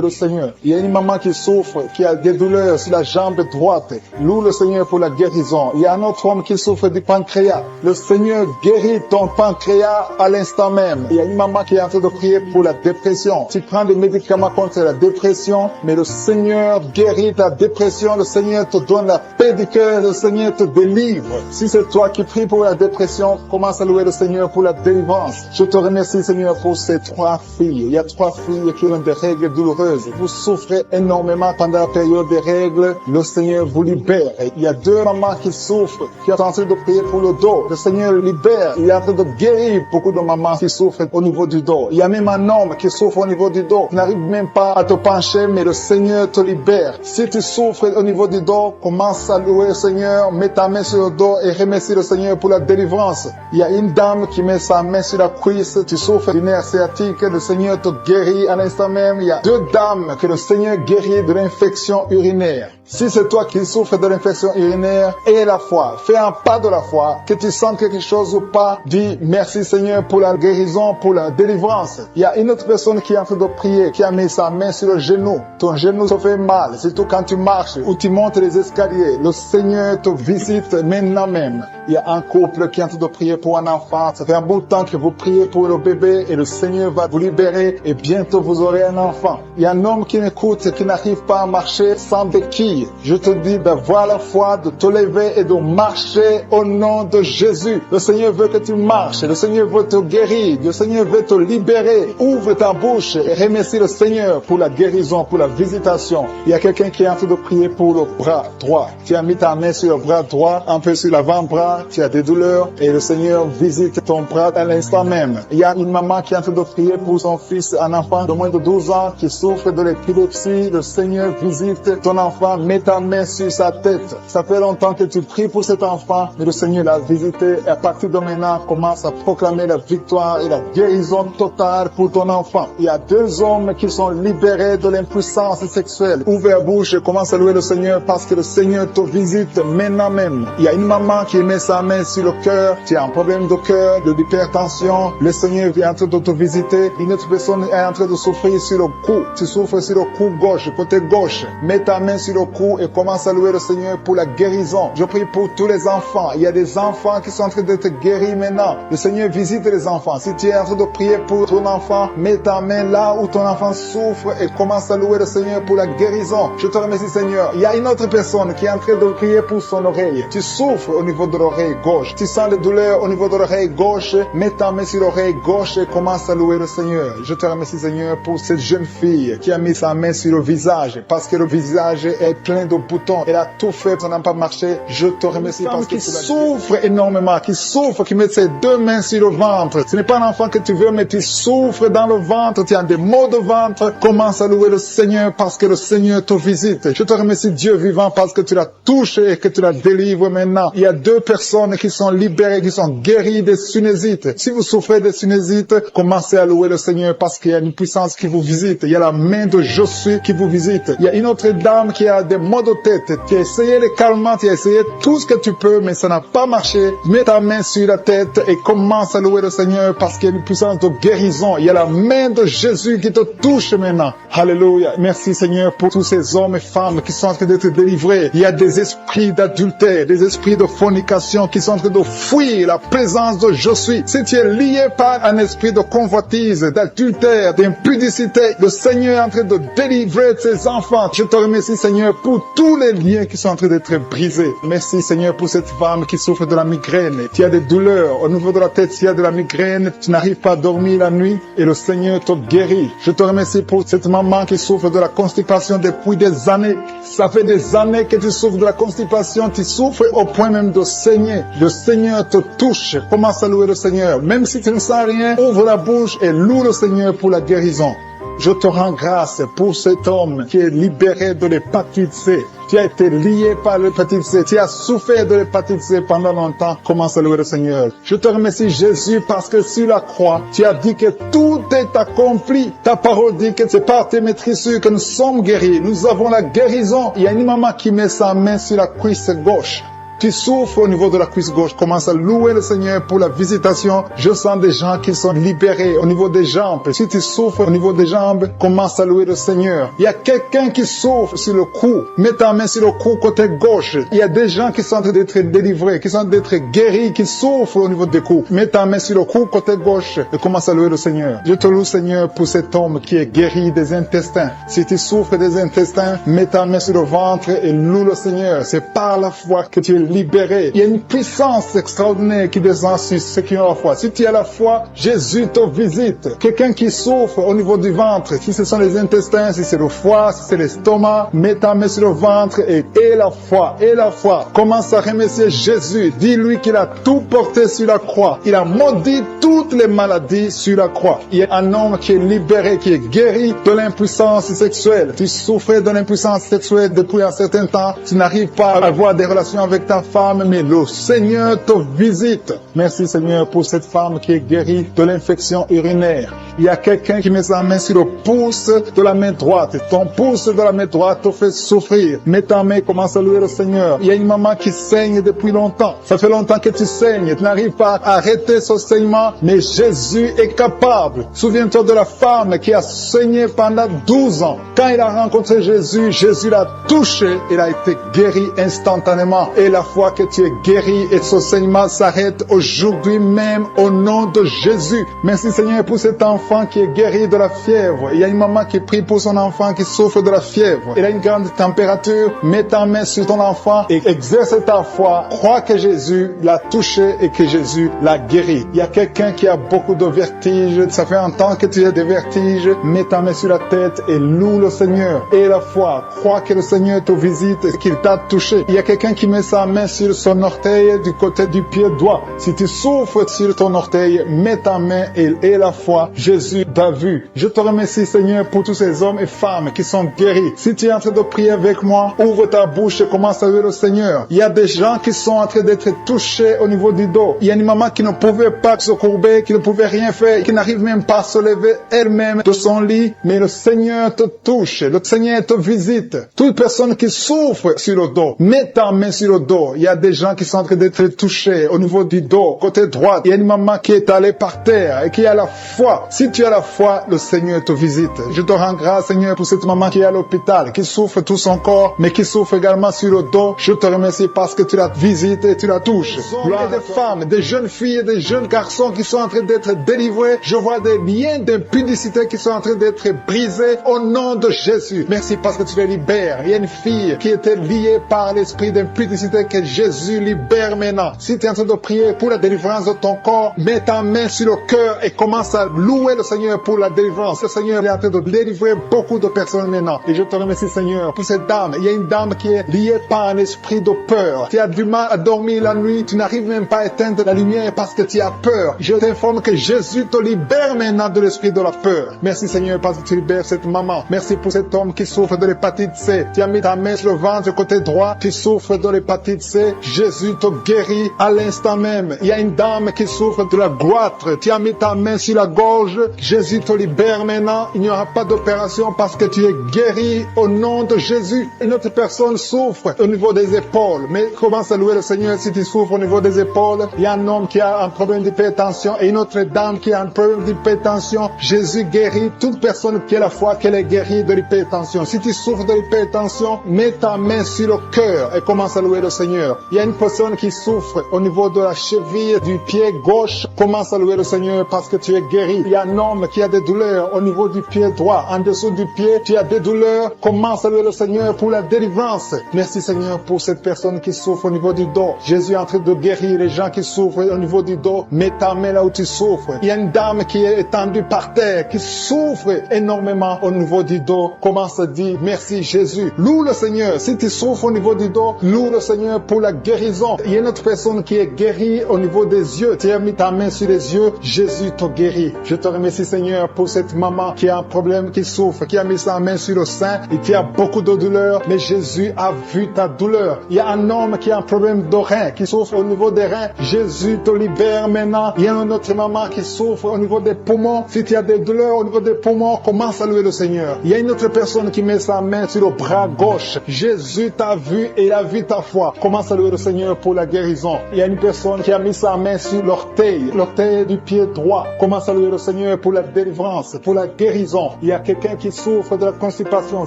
le Seigneur. Il y a une maman qui souffre, qui a des douleurs sur la jambe droite. Loue le Seigneur pour la guérison. Il y a un autre homme qui souffre du pancréas. Le Seigneur guérit ton pancréas à l'instant même. Il y a une maman qui est en train de prier pour la dépression. Tu prends des médicaments contre la dépression, mais le Seigneur guérit ta dépression. Le Seigneur te donne la paix du cœur. Le Seigneur te délivre. Si c'est toi qui pries pour la dépression, commence à louer le Seigneur pour la délivrance. Je te remercie, Seigneur, pour ces 3 filles. Il y a 3 filles qui ont des règles douloureuses. Vous souffrez énormément pendant la période des règles. Le Seigneur vous libère. Il y a 2 mamans qui souffrent, qui sont en train de prier pour le dos. Le Seigneur libère. Il est en train de guérir beaucoup de mamans qui souffrent au niveau du dos. Il y a même un homme qui souffre au niveau du dos. Tu n'arrives même pas à te pencher, mais le Seigneur te libère. Si tu souffres au niveau du dos, commence à louer le Seigneur, mets ta main sur le dos et remercie le Seigneur pour la délivrance. Il y a une dame qui met sa main sur la cuisse. Tu souffres du nerf sciatique, le Seigneur te guérit à l'instant même. Il y a 2 dames que le Seigneur guérit de l'infection urinaire. Si c'est toi qui souffres de l'infection urinaire, aie la foi. Fais un pas de la foi. Que tu sentes quelque chose ou pas, dis merci Seigneur pour la guérison, pour la délivrance. Il y a une autre personne qui est en train de prier, qui a mis sa main sur le genou. Ton genou se fait mal, surtout quand tu marches ou tu montes les escaliers. Le Seigneur te visite maintenant même. Il y a un couple qui est en train de prier pour un enfant. Ça fait un bout de temps que vous priez pour le bébé et le Seigneur va vous libérer et bientôt vous aurez un enfant. Il y a un homme qui m'écoute, qui n'arrive pas à marcher sans béquille. Je te dis d'avoir la foi, de te lever et de marcher au nom de Jésus. Le Seigneur veut que tu marches. Le Seigneur veut te guérir. Le Seigneur veut te libérer. Ouvre ta bouche et remercie le Seigneur pour la guérison, pour la visitation. Il y a quelqu'un qui est en train de prier pour le bras droit. Tu as mis ta main sur le bras droit, un peu sur l'avant-bras. Tu as des douleurs et le Seigneur visite ton bras à l'instant même. Il y a une maman qui est en train de prier pour son fils, un enfant de moins de 12 ans qui souffre de l'épilepsie. Le Seigneur visite ton enfant. Mets ta main sur sa tête. Ça fait longtemps que tu pries pour cet enfant, mais le Seigneur l'a visité et à partir de maintenant, commence à proclamer la victoire et la guérison totale pour ton enfant. Il y a 2 hommes qui sont libérés de l'impuissance sexuelle. Ouvre la bouche et commence à louer le Seigneur parce que le Seigneur te visite maintenant même. Il y a une maman qui met sa main sur le cœur. Tu as un problème de cœur, de l'hypertension. Le Seigneur vient en train de te visiter. Une autre personne est en train de souffrir sur le cou. Tu souffres sur le cou gauche, côté gauche. Mets ta main sur le cou et commence à louer le Seigneur pour la guérison. Je prie pour tous les enfants. Il y a des enfants qui sont en train d'être guéris maintenant. Le Seigneur visite les enfants. Si tu es en train de prier pour ton enfant, mets ta main là où ton enfant souffre et commence à louer le Seigneur pour la guérison. Je te remercie Seigneur. Il y a une autre personne qui est en train de prier pour son oreille. Tu souffres au niveau de l'oreille gauche. Tu sens les douleurs au niveau de l'oreille gauche. Mets ta main sur l'oreille gauche et commence à louer le Seigneur. Je te remercie Seigneur pour cette jeune fille qui a mis sa main sur le visage parce que le visage est plein de boutons. Elle a tout fait, ça n'a pas marché. Je te remercie parce que tu souffre énormément, qui souffre, qui met ses 2 mains sur le ventre. Ce n'est pas un enfant que tu veux, mais tu souffres dans le ventre, tu as des maux de ventre. Commence à louer le Seigneur parce que le Seigneur te visite. Je te remercie Dieu vivant parce que tu l'as touché et que tu la délivres maintenant. Il y a 2 personnes qui sont libérées, qui sont guéries des sinusites. Si vous souffrez des sinusites, commencez à louer le Seigneur parce qu'il y a une puissance qui vous visite. Il y a la main de Josué qui vous visite. Il y a une autre dame qui a des maux de tête. Tu as essayé les calmants, tu as essayé tout ce que tu peux, mais ça n'a pas marché. Mets ta main sur la tête et commence à louer le Seigneur parce qu'il y a une puissance de guérison. Il y a la main de Jésus qui te touche maintenant. Alléluia. Merci Seigneur pour pour tous ces hommes et femmes qui sont en train d'être délivrés. Il y a des esprits d'adultère, des esprits de fornication qui sont en train de fuir la présence de je suis. Si tu es lié par un esprit de convoitise, d'adultère, d'impudicité, le Seigneur est en train de délivrer ses enfants. Je te remercie, Seigneur, pour tous les liens qui sont en train d'être brisés. Merci, Seigneur, pour cette femme qui souffre de la migraine. Tu as des douleurs au niveau de la tête, tu as de la migraine, tu n'arrives pas à dormir la nuit et le Seigneur te guérit. Je te remercie pour cette maman qui souffre de la constipation depuis des années. Ça fait des années que tu souffres de la constipation, tu souffres au point même de saigner. Le Seigneur te touche. Commence à louer le Seigneur. Même si tu ne sens rien, ouvre la bouche et loue le Seigneur pour la guérison. Je te rends grâce pour cet homme qui est libéré de l'hépatite C. Tu as été lié par l'hépatite C. Tu as souffert de l'hépatite C pendant longtemps. Commence à louer le Seigneur. Je te remercie, Jésus, parce que sur la croix, tu as dit que tout est accompli. Ta parole dit que c'est par tes maîtrisures que nous sommes guéris. Nous avons la guérison. Il y a une maman qui met sa main sur la cuisse gauche. Tu souffres au niveau de la cuisse gauche. Commence à louer le Seigneur pour la visitation. Je sens des gens qui sont libérés au niveau des jambes. Si tu souffres au niveau des jambes, commence à louer le Seigneur. Il y a quelqu'un qui souffre sur le cou. Mets ta main sur le cou côté gauche. Il y a des gens qui sont en train d'être délivrés, qui sont en train d'être guéris, qui souffrent au niveau des coups. Mets ta main sur le cou côté gauche et commence à louer le Seigneur. Je te loue, Seigneur, pour cet homme qui est guéri des intestins. Si tu souffres des intestins, mets ta main sur le ventre et loue le Seigneur. C'est par la foi que tu es libéré. Il y a une puissance extraordinaire qui descend sur ceux qui ont la foi. Si tu as la foi, Jésus te visite. Quelqu'un qui souffre au niveau du ventre, si ce sont les intestins, si c'est le foie, si c'est l'estomac, mets ta main sur le ventre et la foi, et la foi. Commence à remercier Jésus. Dis-lui qu'il a tout porté sur la croix. Il a maudit toutes les maladies sur la croix. Il y a un homme qui est libéré, qui est guéri de l'impuissance sexuelle. Tu souffrais de l'impuissance sexuelle depuis un certain temps. Tu n'arrives pas à avoir des relations avec ta femme, mais le Seigneur te visite. Merci, Seigneur, pour cette femme qui est guérie de l'infection urinaire. Il y a quelqu'un qui met sa main sur le pouce de la main droite. Ton pouce de la main droite te fait souffrir. Mets ta main, commence à louer le Seigneur. Il y a une maman qui saigne depuis longtemps. Ça fait longtemps que tu saignes. Tu n'arrives pas à arrêter ce saignement, mais Jésus est capable. Souviens-toi de la femme qui a saigné pendant 12 ans. Quand il a rencontré Jésus, Jésus l'a touché. Il a été guéri instantanément. Et la fois que tu es guéri et ce saignement s'arrête aujourd'hui même au nom de Jésus. Merci, Seigneur, pour cet enfant qui est guéri de la fièvre. Il y a une maman qui prie pour son enfant qui souffre de la fièvre. Il a une grande température. Mets ta main sur ton enfant et exerce ta foi. Crois que Jésus l'a touché et que Jésus l'a guéri. Il y a quelqu'un qui a beaucoup de vertiges. Ça fait un temps que tu as des vertiges. Mets ta main sur la tête et loue le Seigneur. Et la foi. Crois que le Seigneur te visite et qu'il t'a touché. Il y a quelqu'un qui met sa main sur son orteil du côté du pied droit. Si tu souffres sur ton orteil, mets ta main et la foi. Jésus t'a vu. Je te remercie, Seigneur, pour tous ces hommes et femmes qui sont guéris. Si tu es en train de prier avec moi, ouvre ta bouche et commence à louer le Seigneur. Il y a des gens qui sont en train d'être touchés au niveau du dos. Il y a une maman qui ne pouvait pas se courber, qui ne pouvait rien faire, qui n'arrive même pas à se lever elle-même de son lit. Mais le Seigneur te touche. Le Seigneur te visite. Toute personne qui souffre sur le dos, mets ta main sur le dos. Il y a des gens qui sont en train d'être touchés au niveau du dos, côté droit. Il y a une maman qui est allée par terre et qui a la foi. Si tu as la foi, le Seigneur te visite. Je te rends grâce, Seigneur, pour cette maman qui est à l'hôpital, qui souffre tout son corps, mais qui souffre également sur le dos. Je te remercie parce que tu la visites et tu la touches. Il y a des femmes, des jeunes filles, des jeunes garçons qui sont en train d'être délivrés. Je vois des liens d'impudicité qui sont en train d'être brisés au nom de Jésus. Merci parce que tu les libères. Il y a une fille qui était liée par l'esprit d'impudicité que Jésus libère maintenant. Si tu es en train de prier pour la délivrance de ton corps, mets ta main sur le cœur et commence à louer le Seigneur pour la délivrance. Le Seigneur est en train de délivrer beaucoup de personnes maintenant. Et je te remercie, Seigneur, pour cette dame. Il y a une dame qui est liée par un esprit de peur. Tu as du mal à dormir la nuit. Tu n'arrives même pas à éteindre la lumière parce que tu as peur. Je t'informe que Jésus te libère maintenant de l'esprit de la peur. Merci, Seigneur, parce que tu libères cette maman. Merci pour cet homme qui souffre de l'hépatite C. Tu as mis ta main sur le ventre côté droit. Tu souffres de l'hépatite sait, Jésus te guérit à l'instant même. Il y a une dame qui souffre de la goitre. Tu as mis ta main sur la gorge. Jésus te libère maintenant. Il n'y aura pas d'opération parce que tu es guéri au nom de Jésus. Une autre personne souffre au niveau des épaules. Mais commence à louer le Seigneur si tu souffres au niveau des épaules. Il y a un homme qui a un problème d'hypertension et une autre dame qui a un problème d'hypertension. Jésus guérit toute personne qui a la foi qu'elle est guérie de l'hypertension. Si tu souffres de l'hypertension, mets ta main sur le cœur et commence à louer le Seigneur. Il y a une personne qui souffre au niveau de la cheville du pied gauche. Commence à louer le Seigneur parce que tu es guéri. Il y a un homme qui a des douleurs au niveau du pied droit. En dessous du pied, tu as des douleurs. Commence à louer le Seigneur pour la délivrance. Merci Seigneur pour cette personne qui souffre au niveau du dos. Jésus est en train de guérir les gens qui souffrent au niveau du dos. Mets ta main là où tu souffres. Il y a une dame qui est étendue par terre, qui souffre énormément au niveau du dos. Commence à dire merci Jésus. Loue le Seigneur. Si tu souffres au niveau du dos, loue le Seigneur pour la guérison. Il y a une autre personne qui est guérie au niveau des yeux. Tu as mis ta main sur les yeux. Jésus te guérit. Je te remercie Seigneur pour cette maman qui a un problème, qui souffre, qui a mis sa main sur le sein et qui a beaucoup de douleur. Mais Jésus a vu ta douleur. Il y a un homme qui a un problème de rein, qui souffre au niveau des reins. Jésus te libère maintenant. Il y a une autre maman qui souffre au niveau des poumons. Si tu as des douleurs au niveau des poumons, commence à louer le Seigneur. Il y a une autre personne qui met sa main sur le bras gauche. Jésus t'a vu et il a vu ta foi. Commence à louer le Seigneur pour la guérison. Il y a une personne qui a mis sa main sur l'orteil du pied droit. Commence à louer le Seigneur pour la délivrance, pour la guérison. Il y a quelqu'un qui souffre de la constipation.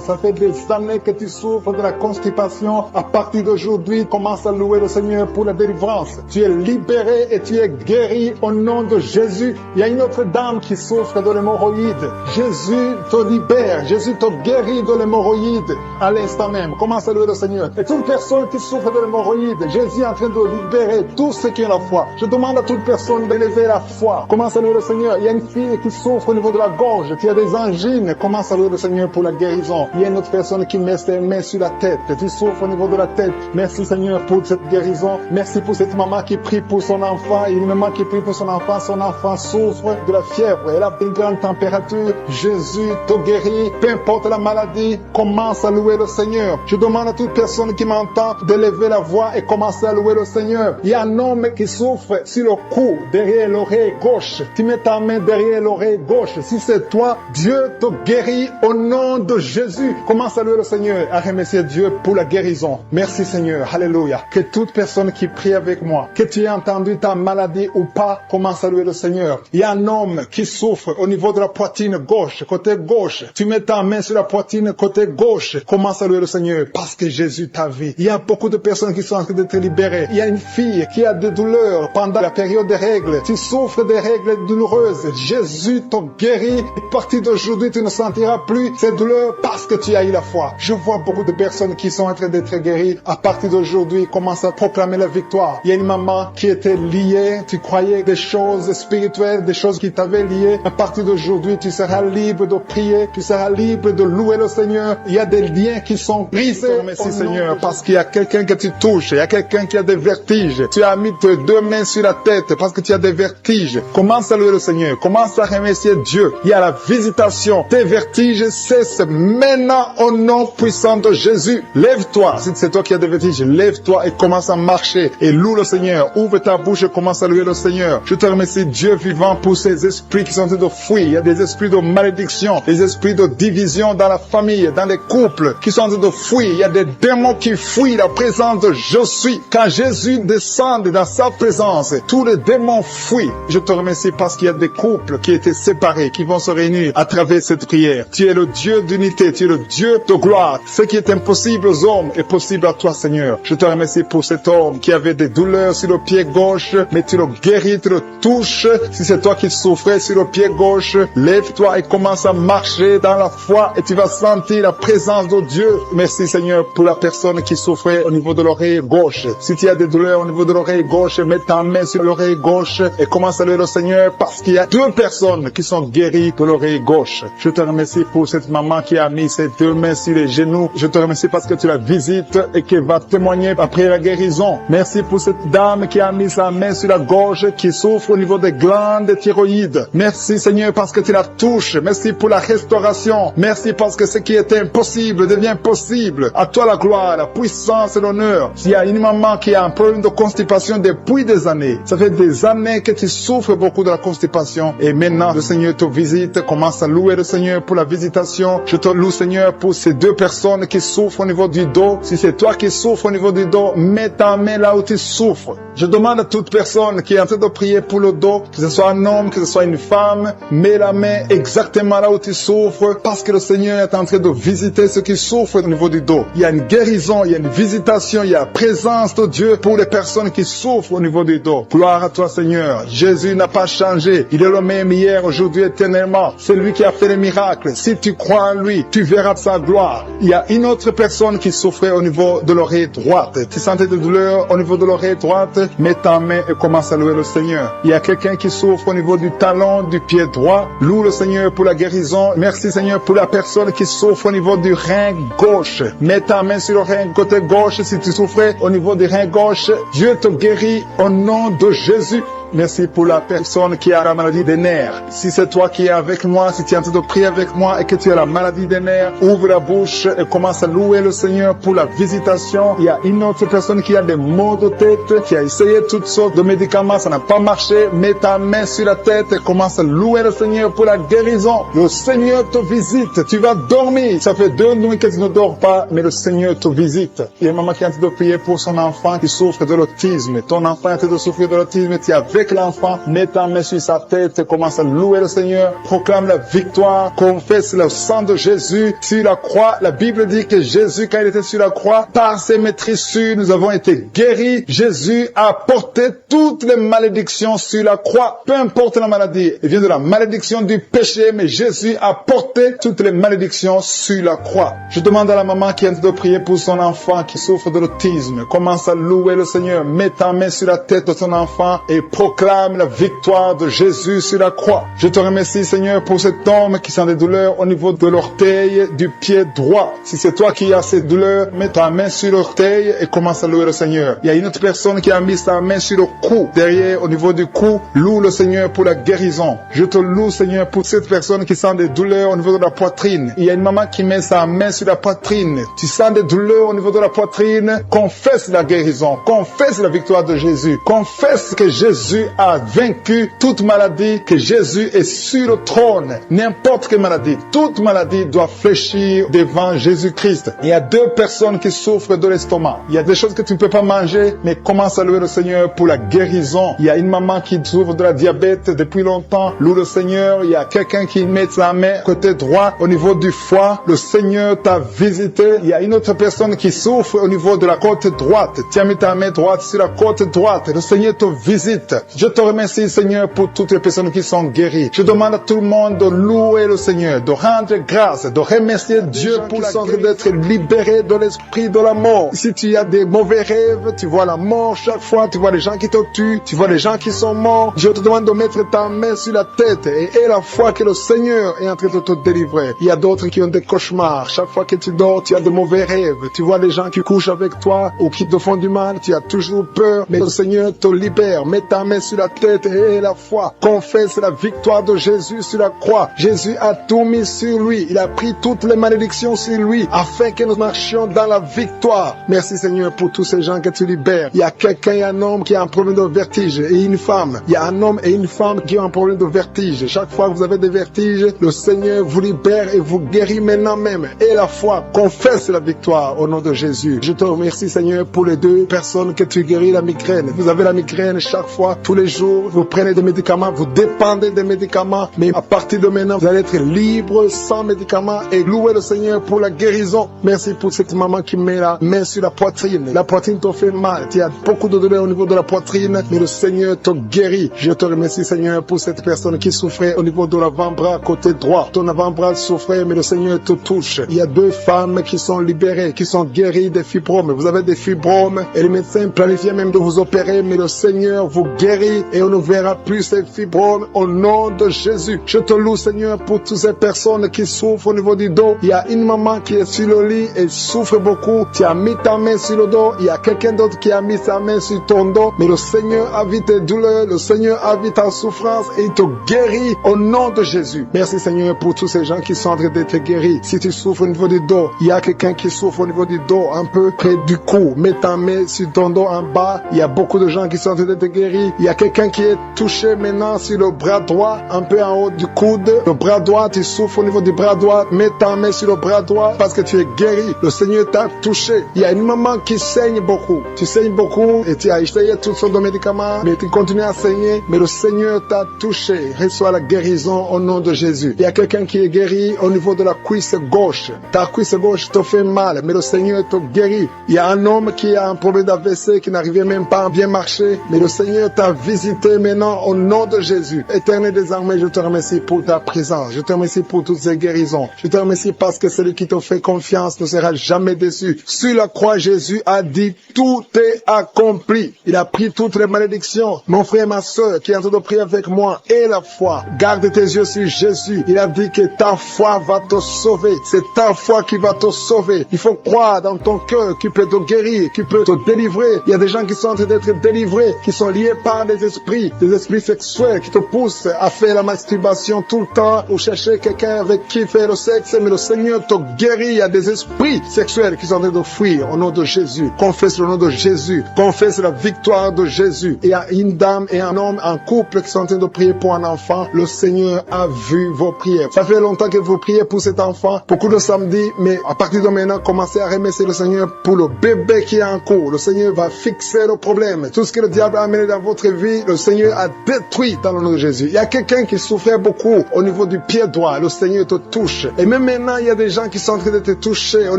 Ça fait des années que tu souffres de la constipation. À partir d'aujourd'hui, commence à louer le Seigneur pour la délivrance. Tu es libéré et tu es guéri au nom de Jésus. Il y a une autre dame qui souffre de l'hémorroïde. Jésus te libère. Jésus te guérit de l'hémorroïde à l'instant même. Commence à louer le Seigneur. Et toute personne qui souffre de l'hémorroïde, Jésus est en train de libérer tous ceux qui ont la foi. Je demande à toute personne d'élever la foi. Commence à louer le Seigneur. Il y a une fille qui souffre au niveau de la gorge, qui a des angines. Commence à louer le Seigneur pour la guérison. Il y a une autre personne qui met ses mains sur la tête. Tu souffres au niveau de la tête. Merci Seigneur pour cette guérison. Merci pour cette maman qui prie pour son enfant. Il y a une maman qui prie pour son enfant. Son enfant souffre de la fièvre. Elle a une grande température. Jésus te guérit. Peu importe la maladie, commence à louer le Seigneur. Je demande à toute personne qui m'entend d'élever la voix et commencer à louer le Seigneur. Il y a un homme qui souffre sur le cou, derrière l'oreille gauche. Tu mets ta main derrière l'oreille gauche. Si c'est toi, Dieu te guérit au nom de Jésus. Commence à louer le Seigneur, à remercier Dieu pour la guérison. Merci Seigneur. Alléluia. Que toute personne qui prie avec moi, que tu aies entendu ta maladie ou pas, commence à louer le Seigneur. Il y a un homme qui souffre au niveau de la poitrine gauche, côté gauche. Tu mets ta main sur la poitrine côté gauche. Commence à louer le Seigneur parce que Jésus t'a vu. Il y a beaucoup de personnes qui sont en train d'être libérées. Il y a une fille qui a des douleurs pendant la période des règles. Tu souffres des règles douloureuses. Jésus t'a guéri. À partir d'aujourd'hui, tu ne sentiras plus ces douleurs parce que tu as eu la foi. Je vois beaucoup de personnes qui sont en train d'être guéries. À partir d'aujourd'hui, commence à proclamer la victoire. Il y a une maman qui était liée. Tu croyais des choses spirituelles, des choses qui t'avaient lié. À partir d'aujourd'hui, tu seras libre de prier. Tu seras libre de louer le Seigneur. Il y a des liens qui sont brisés. Merci Seigneur parce qu'il y a quelqu'un que tu touches. Il y a quelqu'un qui a des vertiges. Tu as mis tes deux mains sur la tête parce que tu as des vertiges. Commence à louer le Seigneur. Commence à remercier Dieu. Il y a la visitation. Tes vertiges cessent maintenant au nom puissant de Jésus. Lève-toi. Si c'est toi qui as des vertiges, lève-toi et commence à marcher. Et loue le Seigneur. Ouvre ta bouche et commence à louer le Seigneur. Je te remercie Dieu vivant pour ces esprits qui sont en train de fuir. Il y a des esprits de malédiction, des esprits de division dans la famille, dans les couples qui sont en train de fuir. Il y a des démons qui fuient la présence de Je suis. Quand Jésus descend dans sa présence, tous les démons fuient. Je te remercie parce qu'il y a des couples qui étaient séparés, qui vont se réunir à travers cette prière. Tu es le Dieu d'unité, tu es le Dieu de gloire. Ce qui est impossible aux hommes est possible à toi, Seigneur. Je te remercie pour cet homme qui avait des douleurs sur le pied gauche, mais tu le guéris, tu le touches. Si c'est toi qui souffrais sur le pied gauche, lève-toi et commence à marcher dans la foi et tu vas sentir la présence de Dieu. Merci, Seigneur, pour la personne qui souffrait au niveau de l'oreille gauche. Si tu as des douleurs au niveau de l'oreille gauche, mets ta main sur l'oreille gauche et commence à louer le Seigneur parce qu'il y a deux personnes qui sont guéries de l'oreille gauche. Je te remercie pour cette maman qui a mis ses deux mains sur les genoux. Je te remercie parce que tu la visites et qu'elle va témoigner après la guérison. Merci pour cette dame qui a mis sa main sur la gorge, qui souffre au niveau des glandes thyroïdes. Merci, Seigneur, parce que tu la touches. Merci pour la restauration. Merci parce que ce qui était impossible devient possible. À toi la gloire, la puissance et l'honneur. Seigneur. S'il y a une maman qui a un problème de constipation depuis des années, ça fait des années que tu souffres beaucoup de la constipation et maintenant le Seigneur te visite, commence à louer le Seigneur pour la visitation. Je te loue Seigneur pour ces deux personnes qui souffrent au niveau du dos. Si c'est toi qui souffres au niveau du dos, mets ta main là où tu souffres. Je demande à toute personne qui est en train de prier pour le dos, que ce soit un homme, que ce soit une femme, mets la main exactement là où tu souffres, parce que le Seigneur est en train de visiter ceux qui souffrent au niveau du dos. Il y a une guérison, il y a une visitation, il y a la présence de Dieu pour les personnes qui souffrent au niveau du dos. Gloire à toi Seigneur. Jésus n'a pas changé. Il est le même hier, aujourd'hui, éternellement. C'est lui qui a fait les miracles. Si tu crois en lui, tu verras sa gloire. Il y a une autre personne qui souffrait au niveau de l'oreille droite. Tu sentais des douleurs au niveau de l'oreille droite, mets ta main et commence à louer le Seigneur. Il y a quelqu'un qui souffre au niveau du talon du pied droit. Loue le Seigneur pour la guérison. Merci Seigneur pour la personne qui souffre au niveau du rein gauche. Mets ta main sur le rein côté gauche. Si tu souffrais au niveau du rein gauche, Dieu te guérit au nom de Jésus. Merci pour la personne qui a la maladie des nerfs. Si c'est toi qui es avec moi, si tu es en train de prier avec moi et que tu as la maladie des nerfs, ouvre la bouche et commence à louer le Seigneur pour la visitation. Il y a une autre personne qui a des maux de tête, qui a essayé toutes sortes de médicaments, ça n'a pas marché. Mets ta main sur la tête et commence à louer le Seigneur pour la guérison. Le Seigneur te visite. Tu vas dormir. Ça fait 2 nuits que tu ne dors pas, mais le Seigneur te visite. Il y a une maman qui est en train de prier pour son enfant qui souffre de l'autisme. Ton enfant est en train de souffrir de l'autisme, tu es avec l'enfant, mets ta main sur sa tête, commence à louer le Seigneur, proclame la victoire, confesse le sang de Jésus sur la croix. La Bible dit que Jésus, quand il était sur la croix, par ses maîtrissures, nous avons été guéris. Jésus a porté toutes les malédictions sur la croix, peu importe la maladie. Il vient de la malédiction du péché, mais Jésus a porté toutes les malédictions sur la croix. Je demande à la maman qui est en train de prier pour son enfant qui souffre de l'autisme, commence à louer le Seigneur, mets ta main sur la tête de son enfant et proclame la victoire de Jésus sur la croix. Je te remercie Seigneur pour cet homme qui sent des douleurs au niveau de l'orteil du pied droit. Si c'est toi qui as ces douleurs, mets ta main sur l'orteil et commence à louer le Seigneur. Il y a une autre personne qui a mis sa main sur le cou, derrière au niveau du cou, loue le Seigneur pour la guérison. Je te loue Seigneur pour cette personne qui sent des douleurs au niveau de la poitrine. Il y a une maman qui met sa main sur la poitrine. Tu sens des douleurs au niveau de la poitrine, confesse la guérison, confesse la victoire de Jésus, confesse que Jésus a vaincu toute maladie, que Jésus est sur le trône. N'importe quelle maladie, toute maladie doit fléchir devant Jésus-Christ. Il y a 2 personnes qui souffrent de l'estomac. Il y a des choses que tu ne peux pas manger, mais commence à louer le Seigneur pour la guérison. Il y a une maman qui souffre de la diabète depuis longtemps. Loue le Seigneur. Il y a quelqu'un qui met sa main côté droit au niveau du foie. Le Seigneur t'a visité. Il y a une autre personne qui souffre au niveau de la côte droite. Tu as mis ta main droite sur la côte droite. Le Seigneur te visite. Je te remercie Seigneur pour toutes les personnes qui sont guéries. Je demande à tout le monde de louer le Seigneur, de rendre grâce, de remercier Dieu pour le centre d'être libéré de l'esprit de la mort. Si tu as des mauvais rêves, tu vois la mort chaque fois, tu vois les gens qui te tuent, tu vois les gens qui sont morts. Je te demande de mettre ta main sur la tête et la foi que le Seigneur est en train de te délivrer. Il y a d'autres qui ont des cauchemars. Chaque fois que tu dors, tu as de mauvais rêves. Tu vois les gens qui couchent avec toi ou qui te font du mal. Tu as toujours peur, mais le Seigneur te libère. Mets ta main sur la tête et la foi. Confesse la victoire de Jésus sur la croix. Jésus a tout mis sur lui. Il a pris toutes les malédictions sur lui afin que nous marchions dans la victoire. Merci Seigneur pour tous ces gens que tu libères. Il y a quelqu'un, un homme qui a un problème de vertige et une femme. Il y a un homme et une femme qui ont un problème de vertige. Chaque fois que vous avez des vertiges, le Seigneur vous libère et vous guérit maintenant même. Et la foi confesse la victoire au nom de Jésus. Je te remercie Seigneur pour les 2 personnes que tu guéris la migraine. Vous avez la migraine chaque fois, tous les jours, vous prenez des médicaments, vous dépendez des médicaments, mais à partir de maintenant, vous allez être libre sans médicaments et louer le Seigneur pour la guérison. Merci pour cette maman qui met la main sur la poitrine. La poitrine te fait mal, tu as beaucoup de douleur au niveau de la poitrine, mais le Seigneur te guérit. Je te remercie Seigneur pour cette personne qui souffrait au niveau de l'avant-bras côté droit. Ton avant-bras souffrait, mais le Seigneur te touche. Il y a 2 femmes qui sont libérées, qui sont guéries des fibromes. Vous avez des fibromes et les médecins planifiaient même de vous opérer, mais le Seigneur vous guérit. guéri et on ne verra plus ces fibromes au nom de Jésus. Je te loue, Seigneur, pour toutes ces personnes qui souffrent au niveau du dos. Il y a une maman qui est sur le lit et souffre beaucoup. Tu as mis ta main sur le dos. Il y a quelqu'un d'autre qui a mis sa main sur ton dos. Mais le Seigneur a vu tes douleurs. Le Seigneur a vu ta souffrance et il te guérit au nom de Jésus. Merci, Seigneur, pour tous ces gens qui sont en train d'être guéris. Si tu souffres au niveau du dos, il y a quelqu'un qui souffre au niveau du dos, un peu près du cou. Mets ta main sur ton dos en bas. Il y a beaucoup de gens qui sont en train d'être guéris. Il y a quelqu'un qui est touché maintenant sur le bras droit, un peu en haut du coude. Le bras droit, tu souffres au niveau du bras droit. Mets ta main sur le bras droit parce que tu es guéri. Le Seigneur t'a touché. Il y a une maman qui saigne beaucoup. Tu saignes beaucoup et tu as essayé toutes sortes de médicaments, mais tu continues à saigner. Mais le Seigneur t'a touché. Reçois la guérison au nom de Jésus. Il y a quelqu'un qui est guéri au niveau de la cuisse gauche. Ta cuisse gauche te fait mal, mais le Seigneur te guérit. Il y a un homme qui a un problème d'AVC, qui n'arrivait même pas à bien marcher, mais le Seigneur t'a visité maintenant au nom de Jésus. Éternel des armées, je te remercie pour ta présence. Je te remercie pour toutes ces guérisons. Je te remercie parce que celui qui te fait confiance ne sera jamais déçu. Sur la croix, Jésus a dit, tout est accompli. Il a pris toutes les malédictions. Mon frère, ma soeur, qui est en train de prier avec moi, et la foi. Garde tes yeux sur Jésus. Il a dit que ta foi va te sauver. C'est ta foi qui va te sauver. Il faut croire dans ton cœur qu'il peut te guérir, qu'il peut te délivrer. Il y a des gens qui sont en train d'être délivrés, qui sont liés par des esprits sexuels qui te poussent à faire la masturbation tout le temps ou chercher quelqu'un avec qui faire le sexe. Mais le Seigneur te guérit. Il y a des esprits sexuels qui sont en train de fuir au nom de Jésus. Confesse le nom de Jésus. Confesse la victoire de Jésus. Il y a une dame et un homme, un couple qui sont en train de prier pour un enfant. Le Seigneur a vu vos prières. Ça fait longtemps que vous priez pour cet enfant. Beaucoup de samedis, mais à partir de maintenant, commencez à remercier le Seigneur pour le bébé qui est en cours. Le Seigneur va fixer le problème. Tout ce que le diable a amené dans votre vie, le Seigneur a détruit dans le nom de Jésus. Il y a quelqu'un qui souffrait beaucoup au niveau du pied droit. Le Seigneur te touche. Et même maintenant, il y a des gens qui sont en train de te toucher au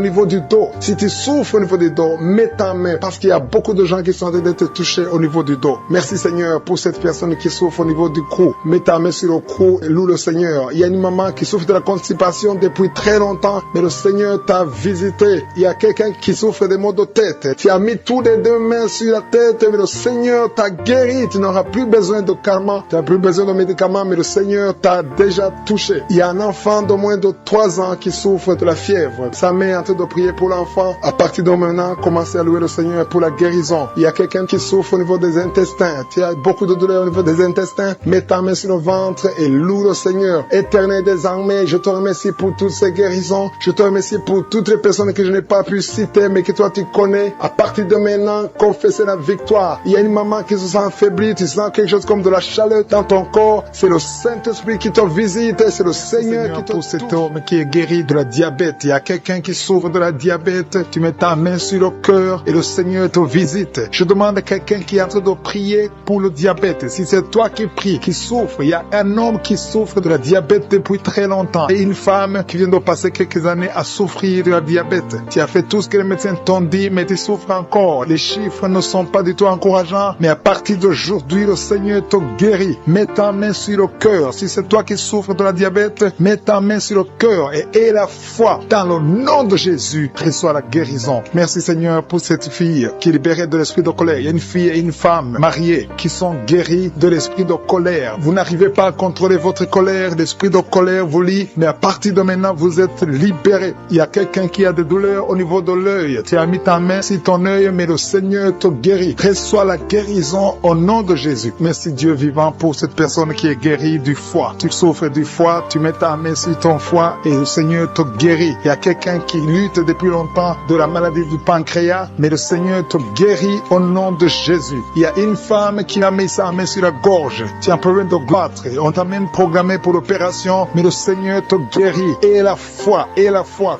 niveau du dos. Si tu souffres au niveau du dos, mets ta main parce qu'il y a beaucoup de gens qui sont en train de te toucher au niveau du dos. Merci Seigneur pour cette personne qui souffre au niveau du cou. Mets ta main sur le cou et loue le Seigneur. Il y a une maman qui souffre de la constipation depuis très longtemps, mais le Seigneur t'a visité. Il y a quelqu'un qui souffre des maux de tête. Tu as mis tous les deux mains sur la tête, mais le Seigneur t'a guéri. Tu n'auras plus besoin de calmants, tu n'as plus besoin de médicaments, mais le Seigneur t'a déjà touché. Il y a un enfant de moins de 3 ans qui souffre de la fièvre. Sa mère est en train de prier pour l'enfant. À partir de maintenant, commencez à louer le Seigneur pour la guérison. Il y a quelqu'un qui souffre au niveau des intestins. Tu as beaucoup de douleurs au niveau des intestins. Mets ta main sur le ventre et loue le Seigneur. Éternel des armées, je te remercie pour toutes ces guérisons. Je te remercie pour toutes les personnes que je n'ai pas pu citer, mais que toi tu connais. À partir de maintenant, confessez la victoire. Il y a une maman qui se sent affaiblie. Tu sens quelque chose comme de la chaleur dans ton corps. C'est le Saint-Esprit qui te visite. C'est le Seigneur qui te touche. Cet homme qui est guéri de la diabète. Il y a quelqu'un qui souffre de la diabète. Tu mets ta main sur le cœur et le Seigneur te visite. Je demande à quelqu'un qui est en train de prier pour le diabète. Si c'est toi qui pries, qui souffre, il y a un homme qui souffre de la diabète depuis très longtemps et une femme qui vient de passer quelques années à souffrir de la diabète. Tu as fait tout ce que les médecins t'ont dit, mais tu souffres encore. Les chiffres ne sont pas du tout encourageants, mais à partir d'aujourd'hui, le Seigneur te guérit. Mets ta main sur le cœur. Si c'est toi qui souffres de la diabète, mets ta main sur le cœur et aie la foi. Dans le nom de Jésus, reçois la guérison. Merci Seigneur pour cette fille qui est libérée de l'esprit de colère. Il y a une fille et une femme mariées qui sont guéries de l'esprit de colère. Vous n'arrivez pas à contrôler votre colère. L'esprit de colère vous lie, mais à partir de maintenant, vous êtes libérés. Il y a quelqu'un qui a des douleurs au niveau de l'œil. Tu as mis ta main sur ton œil, mais le Seigneur te guérit. Reçois la guérison au nom de Jésus. Merci Dieu vivant pour cette personne qui est guérie du foie. Tu souffres du foie, tu mets ta main sur ton foie et le Seigneur te guérit. Il y a quelqu'un qui lutte depuis longtemps de la maladie du pancréas, mais le Seigneur te guérit au nom de Jésus. Il y a une femme qui a mis sa main sur la gorge. Tu as un problème de goitre. On t'a même programmé pour l'opération, mais le Seigneur te guérit. Et la foi,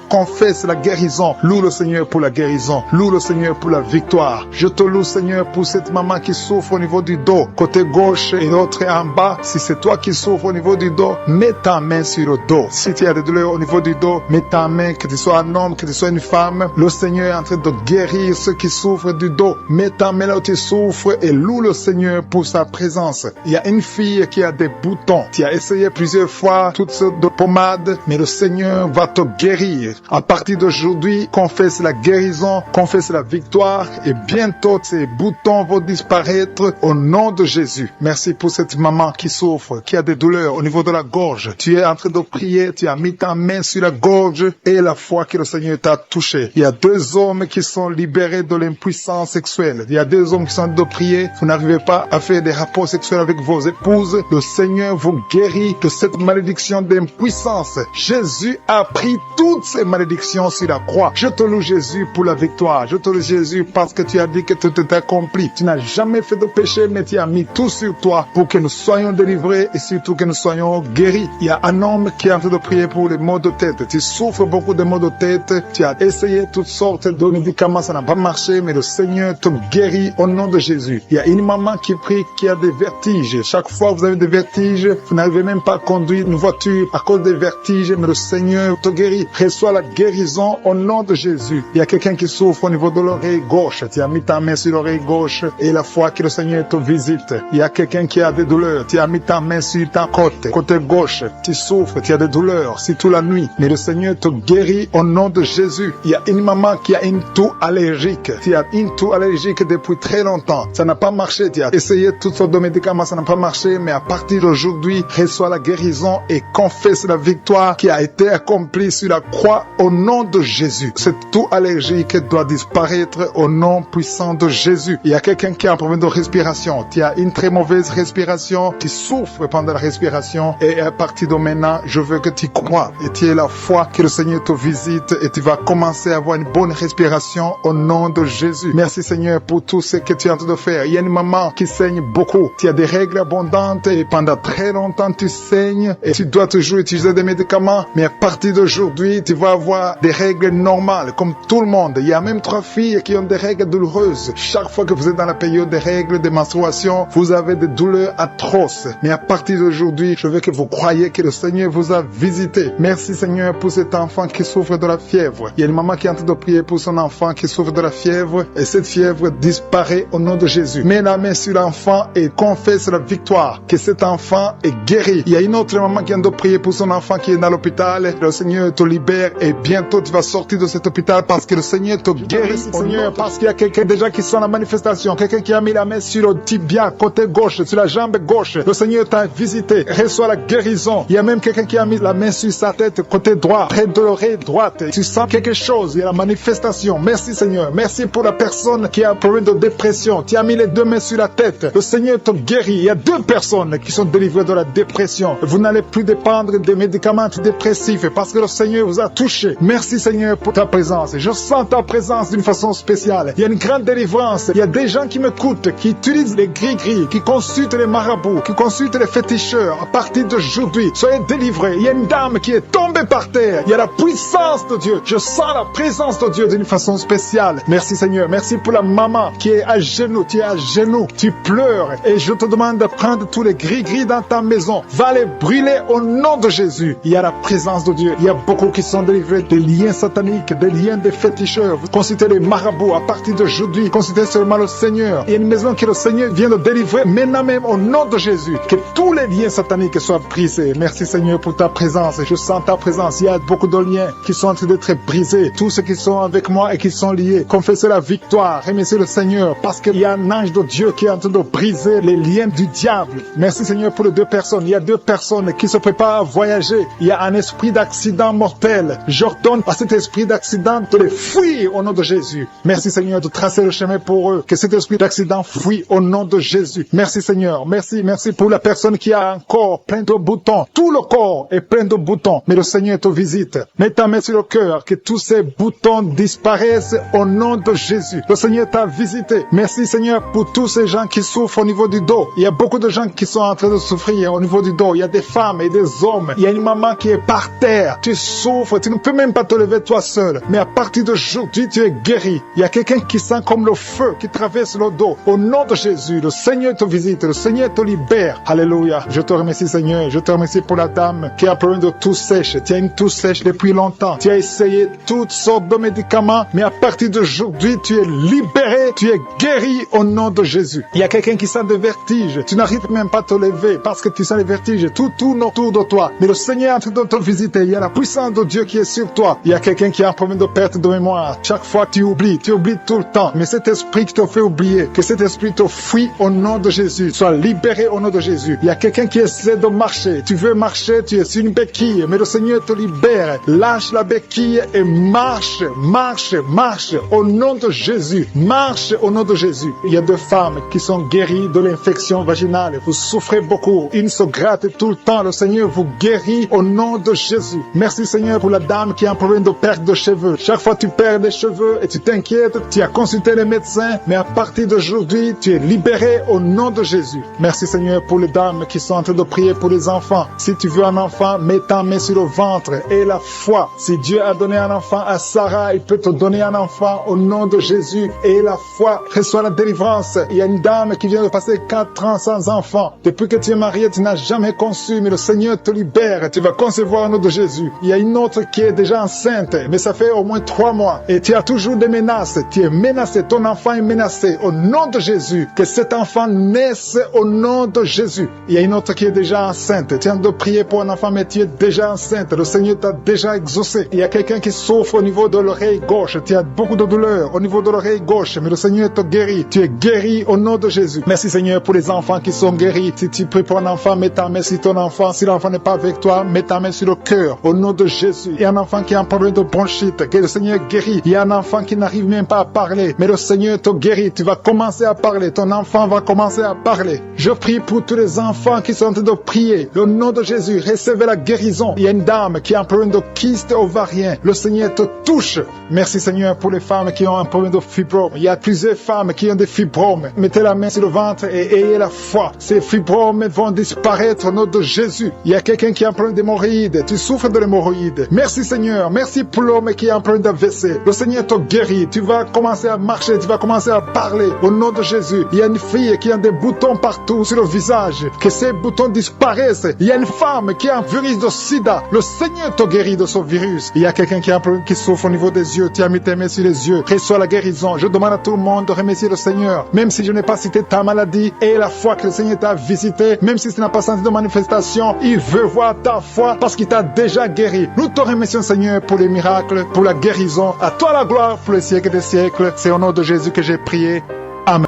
confesse la guérison. Loue le Seigneur pour la guérison. Loue le Seigneur pour la victoire. Je te loue Seigneur pour cette maman qui souffre au niveau du dos, côté gauche et l'autre en bas. Si c'est toi qui souffres au niveau du dos, mets ta main sur le dos. Si tu as des douleurs au niveau du dos, mets ta main, que tu sois un homme, que tu sois une femme. Le Seigneur est en train de guérir ceux qui souffrent du dos. Mets ta main là où tu souffres et loue le Seigneur pour sa présence. Il y a une fille qui a des boutons. Tu as essayé plusieurs fois toutes sortes de pommades, mais le Seigneur va te guérir. À partir d'aujourd'hui, confesse la guérison, confesse la victoire et bientôt ces boutons vont disparaître au nom de Jésus. Merci pour cette maman qui souffre, qui a des douleurs au niveau de la gorge. Tu es en train de prier, tu as mis ta main sur la gorge et la foi que le Seigneur t'a touché. Il y a 2 hommes qui sont libérés de l'impuissance sexuelle. Il y a 2 hommes qui sont en train de prier. Vous n'arrivez pas à faire des rapports sexuels avec vos épouses. Le Seigneur vous guérit de cette malédiction d'impuissance. Jésus a pris toutes ces malédictions sur la croix. Je te loue Jésus pour la victoire. Je te loue Jésus parce que tu as dit que tout est accompli. Tu n'as jamais fait de péché, mais tu as mis tout sur toi pour que nous soyons délivrés et surtout que nous soyons guéris. Il y a un homme qui est en train de prier pour les maux de tête. Tu souffres beaucoup de maux de tête. Tu as essayé toutes sortes de médicaments, ça n'a pas marché, mais le Seigneur te guérit au nom de Jésus. Il y a une maman qui prie qui a des vertiges. Chaque fois que vous avez des vertiges, vous n'arrivez même pas à conduire une voiture à cause des vertiges, mais le Seigneur te guérit. Reçois la guérison au nom de Jésus. Il y a quelqu'un qui souffre au niveau de l'oreille gauche. Tu as mis ta main sur l'oreille gauche et la foi que le Seigneur te visite. Il y a quelqu'un qui a des douleurs. Tu as mis ta main sur ta côté gauche. Tu souffres, tu as des douleurs, surtout la nuit. Mais le Seigneur te guérit au nom de Jésus. Il y a une maman qui a une toux allergique. Tu as une toux allergique depuis très longtemps. Ça n'a pas marché. Tu as essayé toutes sortes de médicaments, ça n'a pas marché. Mais à partir d'aujourd'hui, reçois la guérison et confesse la victoire qui a été accomplie sur la croix au nom de Jésus. Cette toux allergique doit disparaître au nom puissant de Jésus. Il y a quelqu'un qui a un problème de respiration. Tu as une très mauvaise respiration. Tu souffres pendant la respiration. Et à partir de maintenant, je veux que tu crois et tu aies la foi que le Seigneur te visite et tu vas commencer à avoir une bonne respiration au nom de Jésus. Merci Seigneur pour tout ce que tu es en train de faire. Il y a une maman qui saigne beaucoup. Tu as des règles abondantes et pendant très longtemps tu saignes et tu dois toujours utiliser des médicaments. Mais à partir d'aujourd'hui, tu vas avoir des règles normales comme tout le monde. Il y a même 3 filles qui ont des règles douloureuses. Chaque fois que vous êtes dans la période des règles, des menstruations, vous avez des douleurs atroces. Mais à partir d'aujourd'hui, je veux que vous croyiez que le Seigneur vous a visité. Merci Seigneur pour cet enfant qui souffre de la fièvre. Il y a une maman qui est en train de prier pour son enfant qui souffre de la fièvre et cette fièvre disparaît au nom de Jésus. Mets la main sur l'enfant et confesse la victoire, que cet enfant est guéri. Il y a une autre maman qui vient de prier pour son enfant qui est dans l'hôpital. Le Seigneur te libère et bientôt tu vas sortir de cet hôpital parce que le Seigneur te guérit. Seigneur, parce qu'il y a quelqu'un déjà qui sont en manifestation, quelqu'un qui a mis la main sur le tibia côté gauche, sur la jambe gauche. Le Seigneur t'a visité. Reçois la guérison. Il y a même quelqu'un qui a mis la main sur sa tête côté droit, près de l'oreille droite. Tu sens quelque chose. Il y a la manifestation. Merci Seigneur. Merci pour la personne qui a un problème de dépression. Tu as mis les 2 mains sur la tête. Le Seigneur te guérit. Il y a 2 personnes qui sont délivrées de la dépression. Vous n'allez plus dépendre des médicaments antidépressifs parce que le Seigneur vous a touché. Merci Seigneur pour ta présence. Je sens ta présence d'une façon spéciale. Il y a une grande délivrance. Il y a des gens qui m'écoutent, qui utilisent les gris-gris, qui consultent les marabouts, qui consultent les féticheurs. À partir d'aujourd'hui, soyez délivrés. Il y a une dame qui est tombée par terre. Il y a la puissance de Dieu. Je sens la présence de Dieu d'une façon spéciale. Merci Seigneur. Merci pour la maman qui est à genoux. Tu es à genoux. Tu pleures. Et je te demande de prendre tous les gris-gris dans ta maison. Va les brûler au nom de Jésus. Il y a la présence de Dieu. Il y a beaucoup qui sont délivrés des liens sataniques, des liens des féticheurs. Vous consultez les marabouts. À partir d'aujourd'hui, consultez seulement le Seigneur. Il y a une maison que le Seigneur vient de délivrer maintenant même au nom de Jésus. Que tous les liens sataniques soient brisés. Merci Seigneur pour ta présence. Je sens ta présence. Il y a beaucoup de liens qui sont en train d'être brisés. Tous ceux qui sont avec moi et qui sont liés, confessez la victoire. Remerciez le Seigneur parce qu'il y a un ange de Dieu qui est en train de briser les liens du diable. Merci Seigneur pour les 2 personnes. Il y a 2 personnes qui se préparent à voyager. Il y a un esprit d'accident mortel. J'ordonne à cet esprit d'accident de les fuir au nom de Jésus. Merci Seigneur de tracer le chemin pour eux. Que cet esprit d'accident fuit au nom de Jésus. Merci Seigneur. Merci pour la personne qui a un corps plein de boutons. Tout le corps est plein de boutons. Mais le Seigneur te visite. Mets ta main sur le cœur. Que tous ces boutons disparaissent au nom de Jésus. Le Seigneur t'a visité. Merci Seigneur pour tous ces gens qui souffrent au niveau du dos. Il y a beaucoup de gens qui sont en train de souffrir au niveau du dos. Il y a des femmes et des hommes. Il y a une maman qui est par terre. Tu souffres. Tu ne peux même pas te lever toi seul. Mais à partir d'aujourd'hui, tu es guéri. Il y a quelqu'un qui sent comme le feu qui traverse le dos. Au nom de Jésus, le Seigneur te visite. Le Seigneur te libère. Alléluia. Je te remercie Seigneur. Je te remercie pour la dame qui a un problème de toux sèche. Tu as une toux sèche depuis longtemps. Tu as essayé toutes sortes de médicaments. Mais à partir d'aujourd'hui, tu es libéré. Tu es guéri au nom de Jésus. Il y a quelqu'un qui sent des vertiges. Tu n'arrives même pas à te lever parce que tu sens les vertiges. Tout tourne autour de toi. Mais le Seigneur est en train de te visiter. Il y a la puissance de Dieu qui est sur toi. Il y a quelqu'un qui a un problème de perte de mémoire. Chaque fois tu oublies tout le temps. Mais cet esprit qui te fait oublier, que cet esprit te fuit au nom de Jésus. Sois libéré au nom de Jésus. Il y a quelqu'un qui essaie de marcher. Tu veux marcher, tu es sur une béquille, mais le Seigneur te libère. Lâche la béquille et marche, marche, marche au nom de Jésus. Marche au nom de Jésus. Il y a deux femmes qui sont guéries de l'infection vaginale. Vous souffrez beaucoup. Une se gratte tout le temps. Le Seigneur vous guérit au nom de Jésus. Merci Seigneur pour la dame qui a un problème de perte de cheveux. Chaque fois tu perds des cheveux et tu t'inquiètes, tu as consulté les médecins, mais à partir d'aujourd'hui, tu es libéré au nom de Jésus. Merci Seigneur pour les dames qui sont en train de prier pour les enfants. Si tu veux un enfant, mets ta main sur le ventre et la foi. Si Dieu a donné un enfant à Sarah, il peut te donner un enfant au nom de Jésus et la foi. Reçois la délivrance. Il y a une dame qui vient de passer 4 ans sans enfant. Depuis que tu es marié, tu n'as jamais conçu, mais le Seigneur te libère. Tu vas concevoir au nom de Jésus. Il y a une autre qui est déjà enceinte, mais ça fait au moins 3 mois. Et tu as toujours des menaces. Tu es menacé. Ton enfant est menacé. Au nom de Jésus, que cet enfant naisse au nom de Jésus. Il y a une autre qui est déjà enceinte. Tu as de prier pour un enfant, mais tu es déjà enceinte. Le Seigneur t'a déjà exaucé. Il y a quelqu'un qui souffre au niveau de l'oreille gauche. Tu as beaucoup de douleur au niveau de l'oreille gauche, mais le Seigneur te guérit. Tu es guéri au nom de Jésus. Merci Seigneur pour les enfants qui sont guéris. Si tu pries pour un enfant, mets ta main sur ton enfant. Si l'enfant n'est pas avec toi, mets ta main sur le cœur. Au nom de Jésus. Il y a un enfant qui a un problème de bronchite, que le Seigneur guérit. Il y a un enfant qui n'arrive même pas à parler, mais le Seigneur te guérit. Tu vas commencer à parler. Ton enfant va commencer à parler. Je prie pour tous les enfants qui sont en train de prier. Au nom de Jésus, recevez la guérison. Il y a une dame qui a un problème de kyste ovarien. Le Seigneur te touche. Merci Seigneur pour les femmes qui ont un problème de fibrome. Il y a plusieurs femmes qui ont des fibromes. Mettez la main sur le ventre et ayez la foi. Ces fibromes vont disparaître au nom de Jésus. Il y a quelqu'un qui a un problème d'hémorroïdes. Tu souffres de l'hémorroïde. Merci Seigneur. Merci pour l'homme qui a un problème d'AVC. Le Seigneur te guérit. Tu vas commencer à marcher. Tu vas commencer à parler au nom de Jésus. Il y a une fille qui a des boutons partout sur le visage. Que ces boutons disparaissent. Il y a une femme qui a un virus de sida. Le Seigneur te guérit de ce virus. Il y a quelqu'un qui a un problème qui souffre au niveau des yeux. Tu as mis tes mains sur les yeux. Reçois la guérison. Je demande à tout le monde de remercier le Seigneur. Même si je n'ai pas cité ta maladie et la foi que le Seigneur t'a visité, même si tu n'as pas senti de manifestation, il veut voir ta foi parce qu'il t'a déjà guéri. Nous te remercions Seigneur pour les miracles, pour la guérison. À toi la gloire pour les siècles des siècles. C'est au nom de Jésus que j'ai prié.